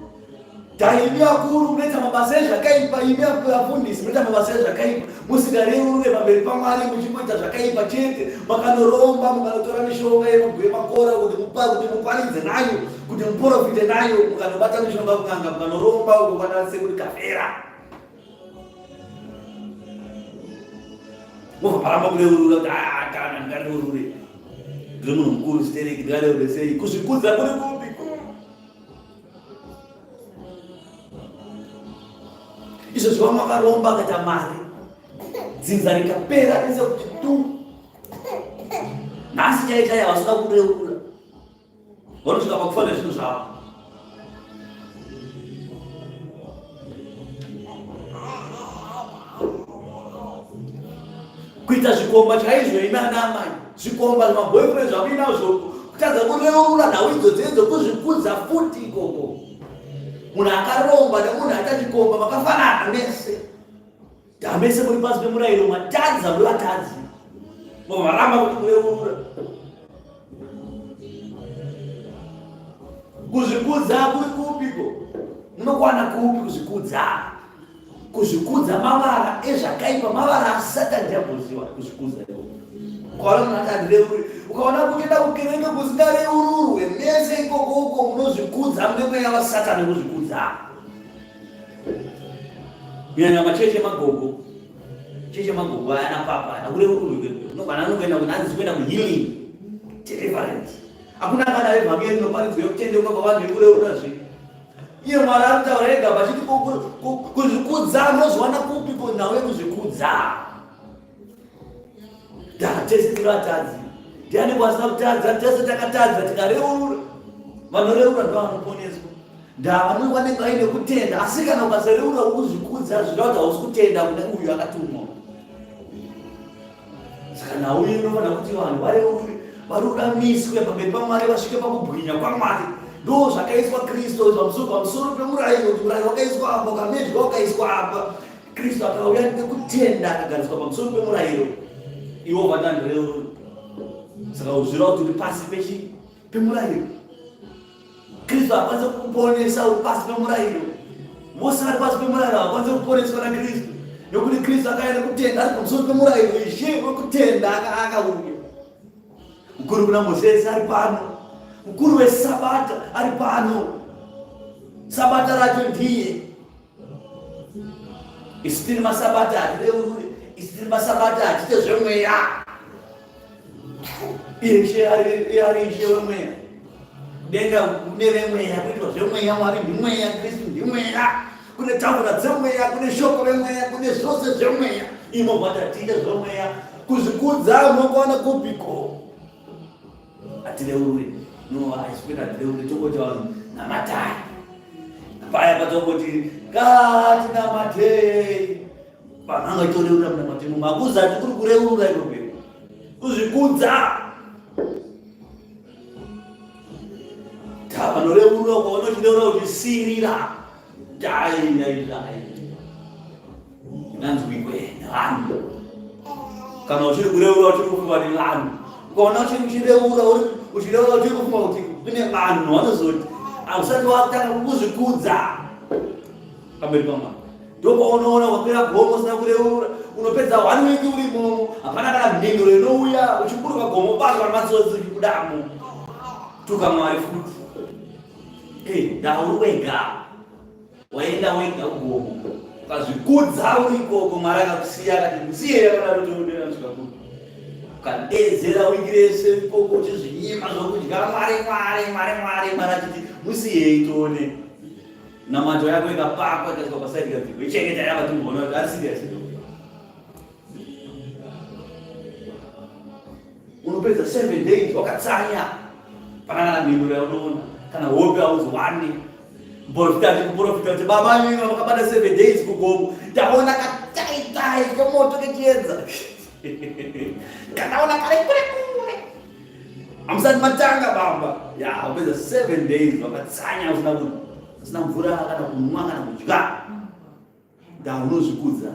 Imi akuru munoita mabasa ezvakaipa, imi afundisi munoita mabasa ezvakaipa, musingareurure pamberi paMwari, muchingoita zvakaipa chete, makanoromba, mukanotora mishonga inobhuye makora kuti muparidze nayo, kuti muprofite nayo, mukanobata mishonga kukanga, mukanoromba ukokwanise kuti kafera. Mobva paramba kureurura kuti kana ndingareurure, ndiri munhu mukuru sitereki, ndingareurure sei? Kuzvikudza kuri kupi? Izvo zviva makaromba akaita mari, dzinza rikapera rese kuti tu. Nhasi chaichaya vasina kureurura, vanosvika pakufa nezvinhu zvavo. kuita zvikomba chaizvo ina namai, zvikomba maboyfriend zvamuinazvo, kutadza kureurura nhau idzodzo kuzvikudza futi ikoko. Munhu akarongwa nemunhu aita chikomba makafanana mese. Mese muri pasi pemurayiro matadza muri vatadzi. Maramba kuti kureurura. Kuzvikudza kuri kupiko? Munokwana kupi kuzvikudza? Kuzvikudza mavara ezvakaipa, mavara asati andiyamboziva kuzvikudza ikoko. Ukaona akandireurura, ukaona kuenda kukereke kusingareururwe mese ikoko munozvikudza mune mweya wasatani kuzvikudza. Kunyanya macheche magogo. Cheche magogo ayana papa akureururwe. Unogana anoenda kunanzi kuenda kuhealing, deliverance. Hakuna kana evangeli inoparidzwa yokutendeuka kwavanhu vekureurura zvinhu. Iye Mwari anotaura ega pachiti kuzvikudza munozwana kupiko nawe kuzvikudza. Tese tiri vatadzi. Ndiani kwasina kutadza? Tese takatadza tikareurura. Vanoreurura ndo vanoponeswa. Vanenge vaine kutenda, asi kana ukasareurura kuzvikudza zvinova kuti hausi kutenda kune uyu akatumwa. Saka nauyu unofanira kuti vanhu varuramiswe pamberi paMwari, vasvike pakubwinya kwaMwari. Ndo zvakaiswa Kristu pamusoro pemurayiro, kuti murayiro wakaiswa apa, ukamedzwa wakaiswa apa. Kristu akauya nekutenda akagariswa pamusoro pemurayiro. Iwo vatandireurura. Saka uzvirwa kuti uri pasi pemurayiro. Kristu akwanise kukuponesa uri pasi pemurayiro. Vose vari pasi pemurayiro akwanise kuponeswa naKristu. Nokuti Kristu akaenda kutenda ari pamusoro pemurayiro, ishe wekutenda akauya. Mukuru kuna Mozisi ari pano. Mukuru weSabata ari pano. Sabata racho ndiye. Isitiri masabata atireurure. Isitiri masabata atite zvemweya. Ishe ari ishe wemweya. Denga kune vemweya, kuitwa zvemweya, Mwari ndimweya, Kristu ndimweya. Kune tafura dzemweya, kune shoko remweya, kune zvose zvemweya. Imo vatatiite zvemweya. Kuzvikudza munokwana kupiko. Atireurure. No, aiswera atireurure tongoti vanhu namatai. Paya patongoti namatai. Pananga toreurura munamati mumakuzati kuri kureurura ikoko. Kuzvikudza. Vanoreurura ukaona uchireurura uchisirira. Dai. Inanzwikwe nevanhu. Kana uchiri kureurura uchiri kufunga kuti vanhu. Ukaona uchireurura uchiri kufunga kuti kune vanhu vanozoti hausati watanga kuzvikudza pamberi paMwari. Ndopaunoona wakwira gomo usina kureurura, unopedza 1 week urimo, hapana kana mhinduro inouya, uchiburuka gomo basi matsotsi kudamo. Tuka Mwari futi. Ndauri wega. Waenda wega kugomo. Ukazvikudza uri ikoko, Mwari akakusiya akati musiye akadaro toendera kusvika kuno. Ukadedzera wiki rese ikoko uchizvinyima zvokudya Mwari achiti musiyei tione. Namato yako ikapakwa ikaiswa pasaidi ikadzikwa. Ichengeta yakati muona kuti ari serious. Unopedza 7 days wakatsanya. Panana mhinduro yaunoona. Kana hope hauzwani. Muprofita kuti baba vangu vakabata 7 days kugomo. Ndaona kataitai kemoto kechiedza. Kanaona kare kure. Amusati matanga bamba. Ya, upedza 7 days wakatsanya usina mvura kana kumwa kana kudya. Unozvikudza.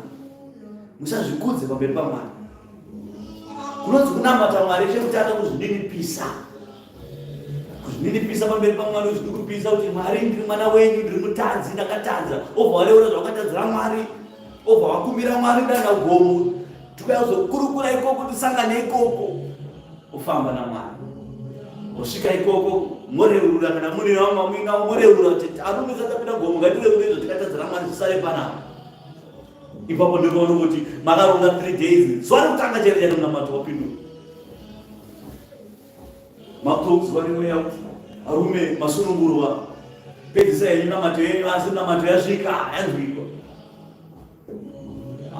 Musazvikudze pamberi paMwari. Kunonzi kunamata Mwari chekutanga kuzvininipisa. Kuzvininipisa pamberi paMwari uzvikupisa kuti Mwari ndiri mwana wenyu, ndiri mutadzi, ndakatadza. Obva wareura zvawakatadzira Mwari. Obva wakumbira Mwari dana gomo. Tukazokurukura ikoko tisangane ikoko. Ufamba naMwari. Usvika ikoko moreurura kana muri wamamwinga moreurura kuti arume sakapinda gomo ngatireure izvo tikatadzira Mwari tisare panapa. Ipapo ndinoona kuti makaronga 3 days. Zuva rekutanga chete munamato wapindura. Makuudzwa nemweya kuti arume masunungurwa. Pedzisai henyu namato yenyu asi namato yasvika yanzwikwa.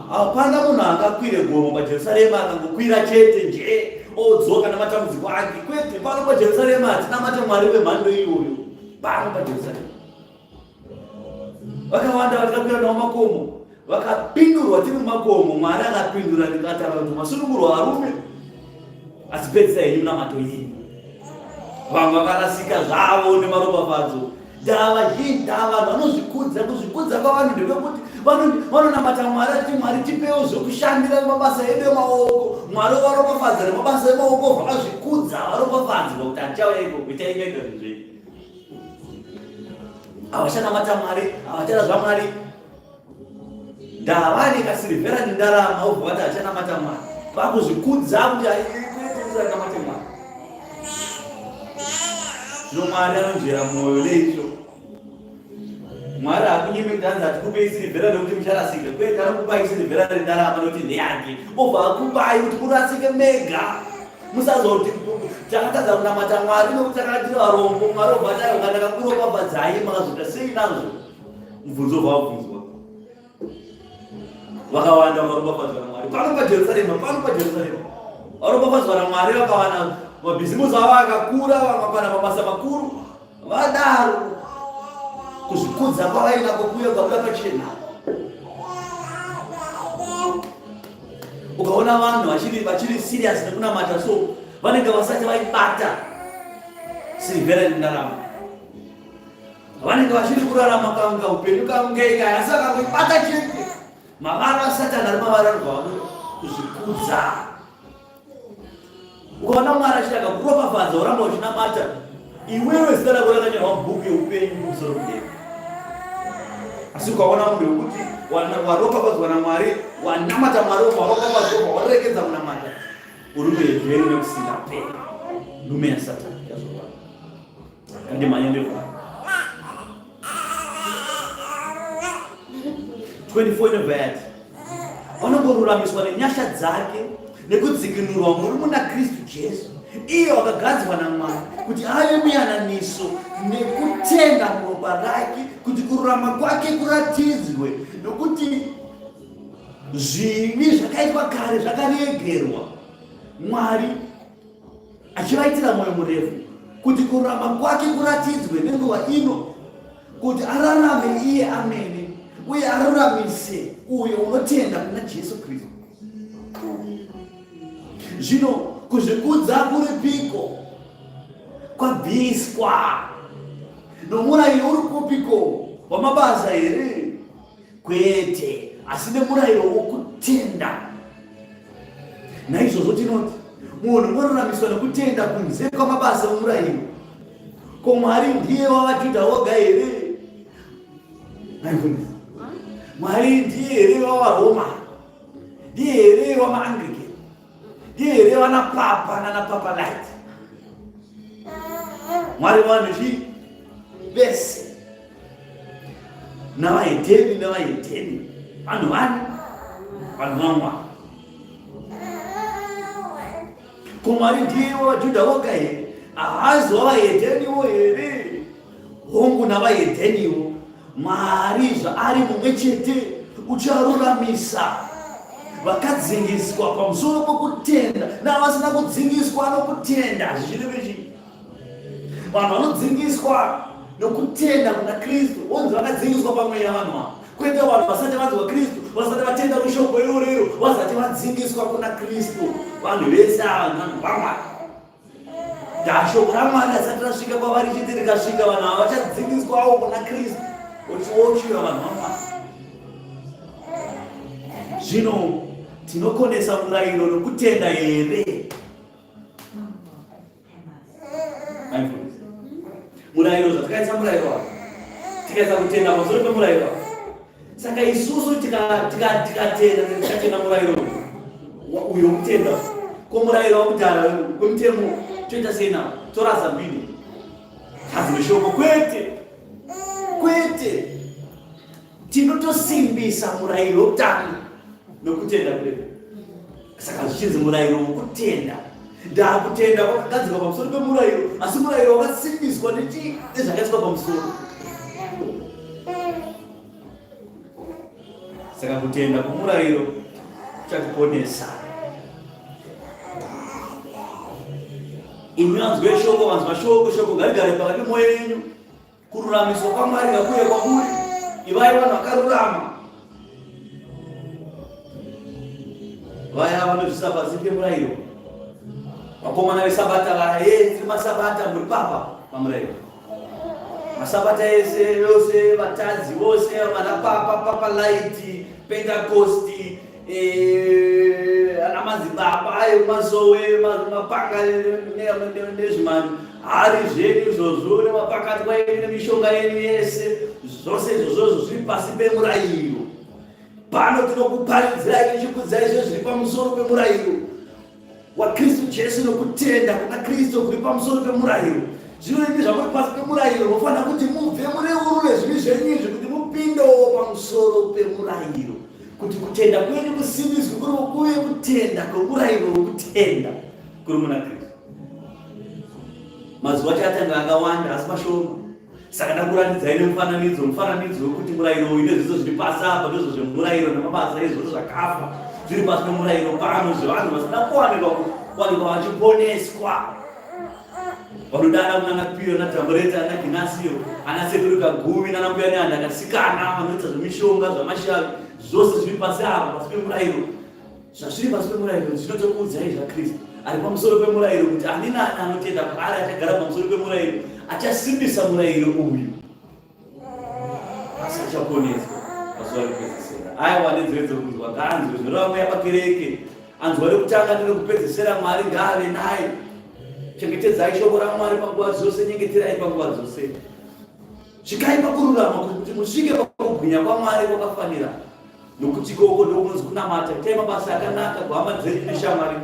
Hapana munhu akakwire gomo paJerusarema akangokwira chete nje odzoka namatambudziko ake. Kwete pano paJerusarema hatinamata Mwari wemhando iyoyo. Pano paJerusarema vakawanda vakakwira nawo makomo. vakapindurwa tiri mumakomo. Mwari akapindura ndikataura kuti masunungurwa varume asi pedzisai munamato yenyu. Vamwe vakarasika zvavo nemaropafadzo. Ndava zhinji vanhu vanozvikudza. Kuzvikudza kwavanhu ndevekuti vanonamata Mwari achiti Mwari tipewo zvokushandira mabasa edu emaoko. Mwari varopafadza nemabasa emaoko vakazvikudza varopafadzwa kuti achauya iko kuitai nyenga zvezve. Havachanamata Mwari, havachada zvaMwari. Ndavani kasirivhera nendarama ubva vati havachanamata Mwari. Vakuzvikudza kuti namate Mwari. Zvino Mwari anonzvera mwoyo neizvo. Mwari hakunyimi kuti anzi hatikupai sirivhera nekuti mucharasika. Kwete anokupai sirivhera rendarama nekuti ndeyake. Obva akupai kuti murasike mega. Musazoti takatadza kunamata Mwari nekuti takatira varombo. Mwari obva atayo kana kakuropafadzai makazoita sei nazvo. Mubvunzo obva wabvunzwa. Vakawanda varopafadzwa naMwari. Pano paJerusarema, varopafadzwa naMwari vakawanda. Mabhizimusi avo akakura, vakapana mabasa makuru. Vadaro kuzvikudza kwavainako kuya kwabuda pachena. Ukaona vanhu vachiri serious nekunamata so vanenge vasati vaibata sirivhera nendarama. Vanenge vachiri kurarama kanga upenyu kangeika asi vakangoibata chete. Mavara asatani ari mavara kuzvikudza. Ukaona Mwari achitaka kuropafadza uramba uchinamata, iwewe zita rako rakanyorwa mubhuku yeupenyu kumusoro kudema. Asi ukaona munhu wekuti waropafadzwa naMwari, wanamata Mwari, waropafadzwa, warekedza kunamata, uri mberi nekusingaperi. Nhume yaSatani yazova. Ndimhanya ndevhara 24 inovaati vanongoruramiswa nenyasha dzake nekudzikinurwa muri muna Kristu Jesu, iye wakagadzwa naMwari kuti ave muyananiso nekutenda muropa rake, kuti kururama kwake kuratidzwe, nokuti zvivi zvakaitwa kare zvakaregerwa. Mwari achivaitira mwoyo murefu kuti kururama kwake kuratidzwe nenguva ino, kuti ararame iye amene uye aruramise uyo unotenda kuna Jesu Kristu. Zvino kuzvikudza kuripiko kwabviswa. Nomurayiro uri kupiko wamabasa here? Kwete, asi nemurayiro wokutenda. Naizvozvo tinoti munhu unoruramiswa nekutenda kunze kwamabasa omurayiro. Ko Mwari ndiye wavaJudha voga here? Mwari ndiye here wavaRoma? Ndiye here wamaAnglican? Ndiye here vanapapa nanapapalaiti? Mwari vanhu vese navahedheni vanhu vane vanhu vaMwari. Ko Mwari ndiye wavaJudha voga here? Haasi wavahedheniwo here? Hongu navahedheniwo. Mwari zvaari mumwe chete ucharuramisa vakadzingiswa pamusoro pokutenda navasina kudzingiswa nokutenda. Zvichirevechii? Vanhu vanodzingiswa nokutenda kuna Kristu vonzi vakadzingiswa pamweya vanhu ava. Kwete vanhu vasati vanzwa Kristu, vasati vatenda rushoko irorero, vasati vadzingiswa kuna Kristu. Vanhu vese ava vanhu vaMwari. Shoko raMwari asati rasvika kwavari chete rikasvika, vanhu ava vachadzingiswawo kuna Kristu. Ochiwa vanhu vaMwari. Zvino tinokonesa murayiro nokutenda here? Murayiro zvatakaisa murayiro wako, tikaisa kutenda pamusoro pemurayiro wako. Saka isusu tikatenda murayiro uyo kutenda komurayiro wakudhara kwemutemo toita sei nawo? Torasa mbiri hadzi neshoko? Kwete, tinotosimbisa murayiro wokutanga nokutenda kwedu. Saka zvichinzi murayiro wokutenda. Ndakutenda kwakagadzirwa pamusoro pemurayiro, asi murayiro wakasimbiswa nezvakaiswa pamusoro. Saka kutenda kwomurayiro kuchatiponesa. Imi vanzwe shoko, vanzwa shoko garigare pakati mwoyo yenyu. Kururamiswa kwaMwari ngakuye kwamuri. Ivai vanhu vakarurama. vaya vanozvisaba zipe murayiro. Vakomana vesabata vaya tiri masabata muri papa pamurayiro. Masabata ese yose vatadzi vose vana papa light Pentecosti ana madzibaba ayo masowe mapanga nezvimani hari zvenyu izvozvo nemapakati kwaenyu nemishonga yenyu yese zvose izvozvo zviri pasi pemurayiro. Pano tinokuparidzirai tichikudzai izvo zviri pamusoro pemurayiro waKristu Jesu nokutenda kuna Kristu kuri pamusoro pemurayiro. Zvino imi zvamuri pasi pemurayiro munofanira kuti mubve mureurure zvivi zvenyu izvi kuti mupindewo pamusoro pemurayiro, kuti kutenda kwenyu kusimbiswe kuri kuve kutenda kwemurayiro wokutenda kuri muna Kristu. Mazuva achatanga akawanda asi mashoma. Saka ndakurandidzai nemufananidzo wekuti murayiro uyu ndezviso zviri pasi apa ndizvo zvemurayiro namabasa ezvose zvakafa zviri pasi pemurayiro pano zvevanhu vasina kuwanikwa vachiponeswa. Vanodana kunana Piro naTambureta naGinasio anasekuru kagumi nanambuya neanda akasikana vanoita zvemishonga zvamashavi zvose zviri pasi apa pasi pemurayiro. Zvazviri pasi pemurayiro zvinotokuudzai zvaKristu ari pamusoro pemurayiro kuti ani nani anotenda paari achagara pamusoro pemurayiro achasimbisa murayiro uyu asi achaponeswa pazuva rekupedzisira. Aiwa nenzeredzero kunzwa ngaanzwe zvino vamwe yapakereke anzwa rekutanga nerekupedzisira Mwari ngaave naye. Chengetedzai shoko raMwari panguva dzose, nyengeterai panguva dzose. Svikai pakururama kuti musvike pakubwinya kwaMwari kwakafanira, nokuti ikoko ndokunonzi kunamata. Itai mabasa akanaka kuhama dzenyu neshamwari.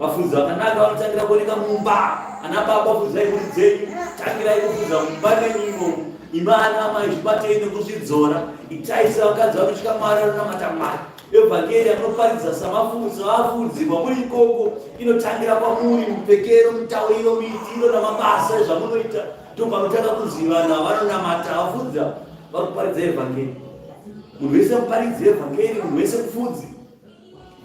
Vafudzi vakanaka vanotangira kuoneka mumba. Ana baba fudzai mhuri dzenyu, tangirai kufudza mumba nenyimo. Imana mai zvibatei nekuzvidzora. Itai sevakadzi vanosvika Mwari vanonamata Mwari. Evhangeri anoparidza samafudzi vafudzi kwamuri ikoko inotangira kwamuri mupfekero, mutauriro, muitiro namabasa ezvamunoita. Ndopanotanga kuziva vanhu vanonamata vafudza vari kuparidza evhangeri. Munhu wese muparidzi evhangeri, munhu wese mufudzi.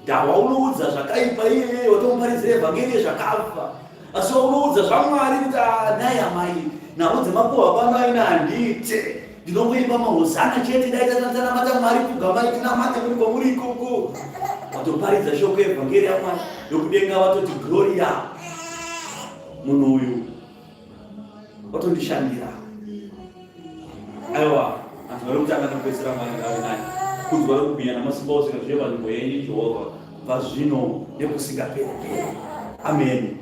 Dhawa unoudza zvakaipa iyeye watomuparidza evhangeri zvakafa. Asi unoudza zvaMwari kuti nai amai nhau dzemakuhwa pano aina handite. Ndinongoimba mahosana chete daitanamata Mwari kugamai tinamate muri kwamuri ikoko. Watoparidza shoko evhangeri yaMwari yokudenga watoti gloria. Munhu uyu watondishandira. Aiwa, anhu vari kutanga kupedzisira Mwari ngave naye. Kunzwa rekubwinya namasimba ose ngazvive panzvimbo yenyu Jehovha kubva zvino nekusingaperi. Amen.